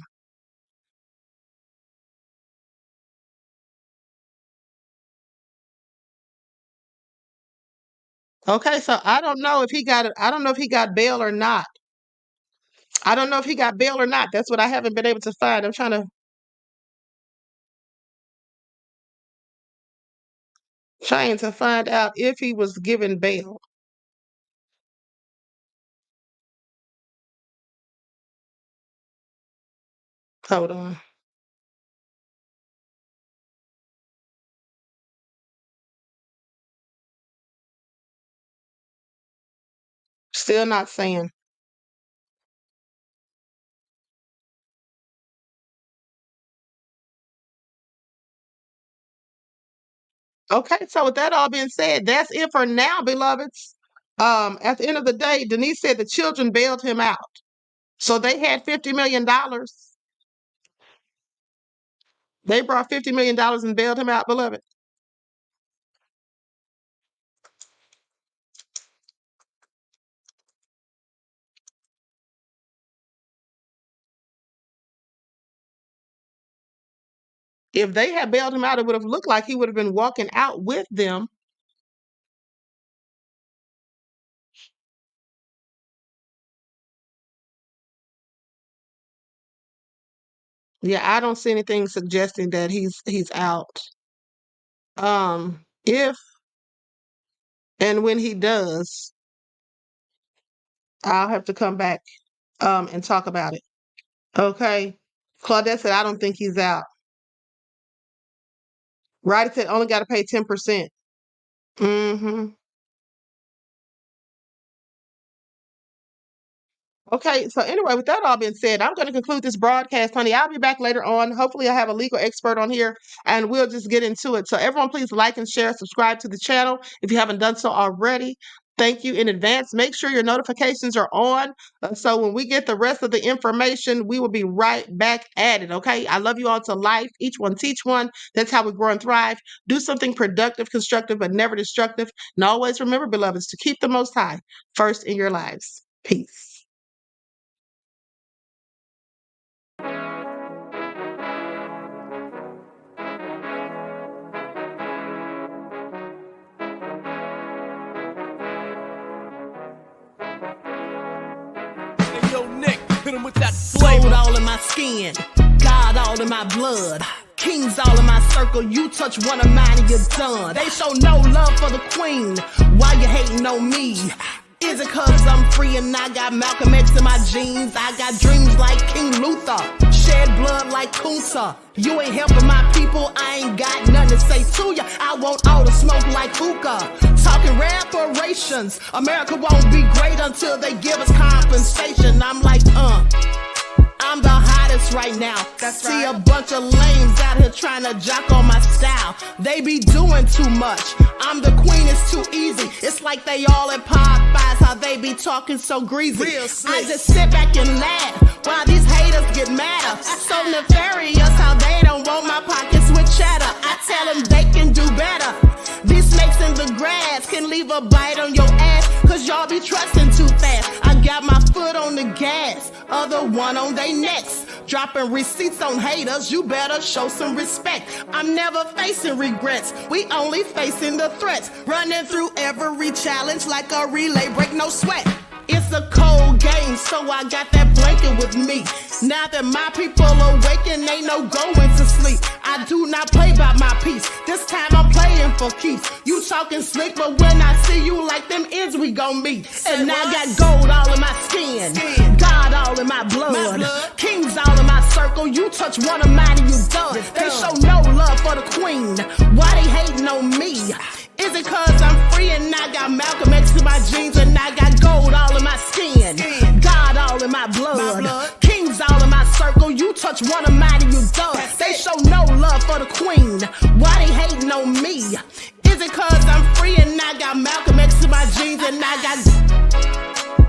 Okay, so I don't know if he got bail or not. I don't know if he got bail or not. That's what I haven't been able to find. I'm trying to find out if he was given bail. Hold on. Still not saying. Okay, so with that all being said, that's it for now, beloveds. At the end of the day, Denise said the children bailed him out. So they had $50 million. They brought $50 million and bailed him out, beloved. If they had bailed him out, it would have looked like he would have been walking out with them. Yeah, I don't see anything suggesting that he's out. If and when he does, I'll have to come back and talk about it. Okay. Claudette said, I don't think he's out. Ryder said, only got to pay 10%. Mm-hmm. Okay, so anyway, with that all being said, I'm going to conclude this broadcast, honey. I'll be back later on. Hopefully, I have a legal expert on here, and we'll just get into it. So everyone, please like and share, subscribe to the channel if you haven't done so already. Thank you in advance. Make sure your notifications are on, so when we get the rest of the information, we will be right back at it, okay? I love you all to life. Each one teach one. That's how we grow and thrive. Do something productive, constructive, but never destructive. And always remember, beloveds, to keep the Most High first in your lives. Peace. Gold all in my skin, God all in my blood, kings all in my circle. You touch one of mine and you're done. They show no love for the queen. Why you hating on me? Is it cause I'm free and I got Malcolm X in my jeans? I got dreams like King Luther, shed blood like Kunta. You ain't helping my people, I ain't got nothing to say to ya. I want all the smoke like hookah. Talking reparations, America won't be great until they give us compensation. I'm like, I'm the hottest right now. See a bunch of lames out here trying to jock on my style. They be doing too much. I'm the queen, it's too easy. It's like they all at Popeyes, how they be talking so greasy. I just sit back and laugh while these haters get madder. So nefarious how they don't want my pockets with cheddar. I tell them they can do better. These snakes in the grass can leave a bite on your ass, cause y'all be trusting too fast. I got my foot on the gas, other one on they necks. Dropping receipts on haters, you better show some respect. I'm never facing regrets, we only facing the threats. Running through every challenge like a relay, break no sweat. It's a cold game, so I got that blanket with me. Now that my people awaken, ain't no going to sleep. I do not play by my piece, this time I'm playing for keeps. You talking slick, but when I see you like them ends, we gon' meet. And I got gold all in my skin, God all in my blood, kings all in my circle. You touch one of mine and you done. They show no love for the queen. Why they hating on me? Is it cause I'm free and I got Malcolm X in my jeans and I got gold all in my skin, God all in my blood, kings all in my circle. You touch one of mine and you done. They show no love for the queen. Why they hating on me? Is it cause I'm free and I got Malcolm X in my jeans and I got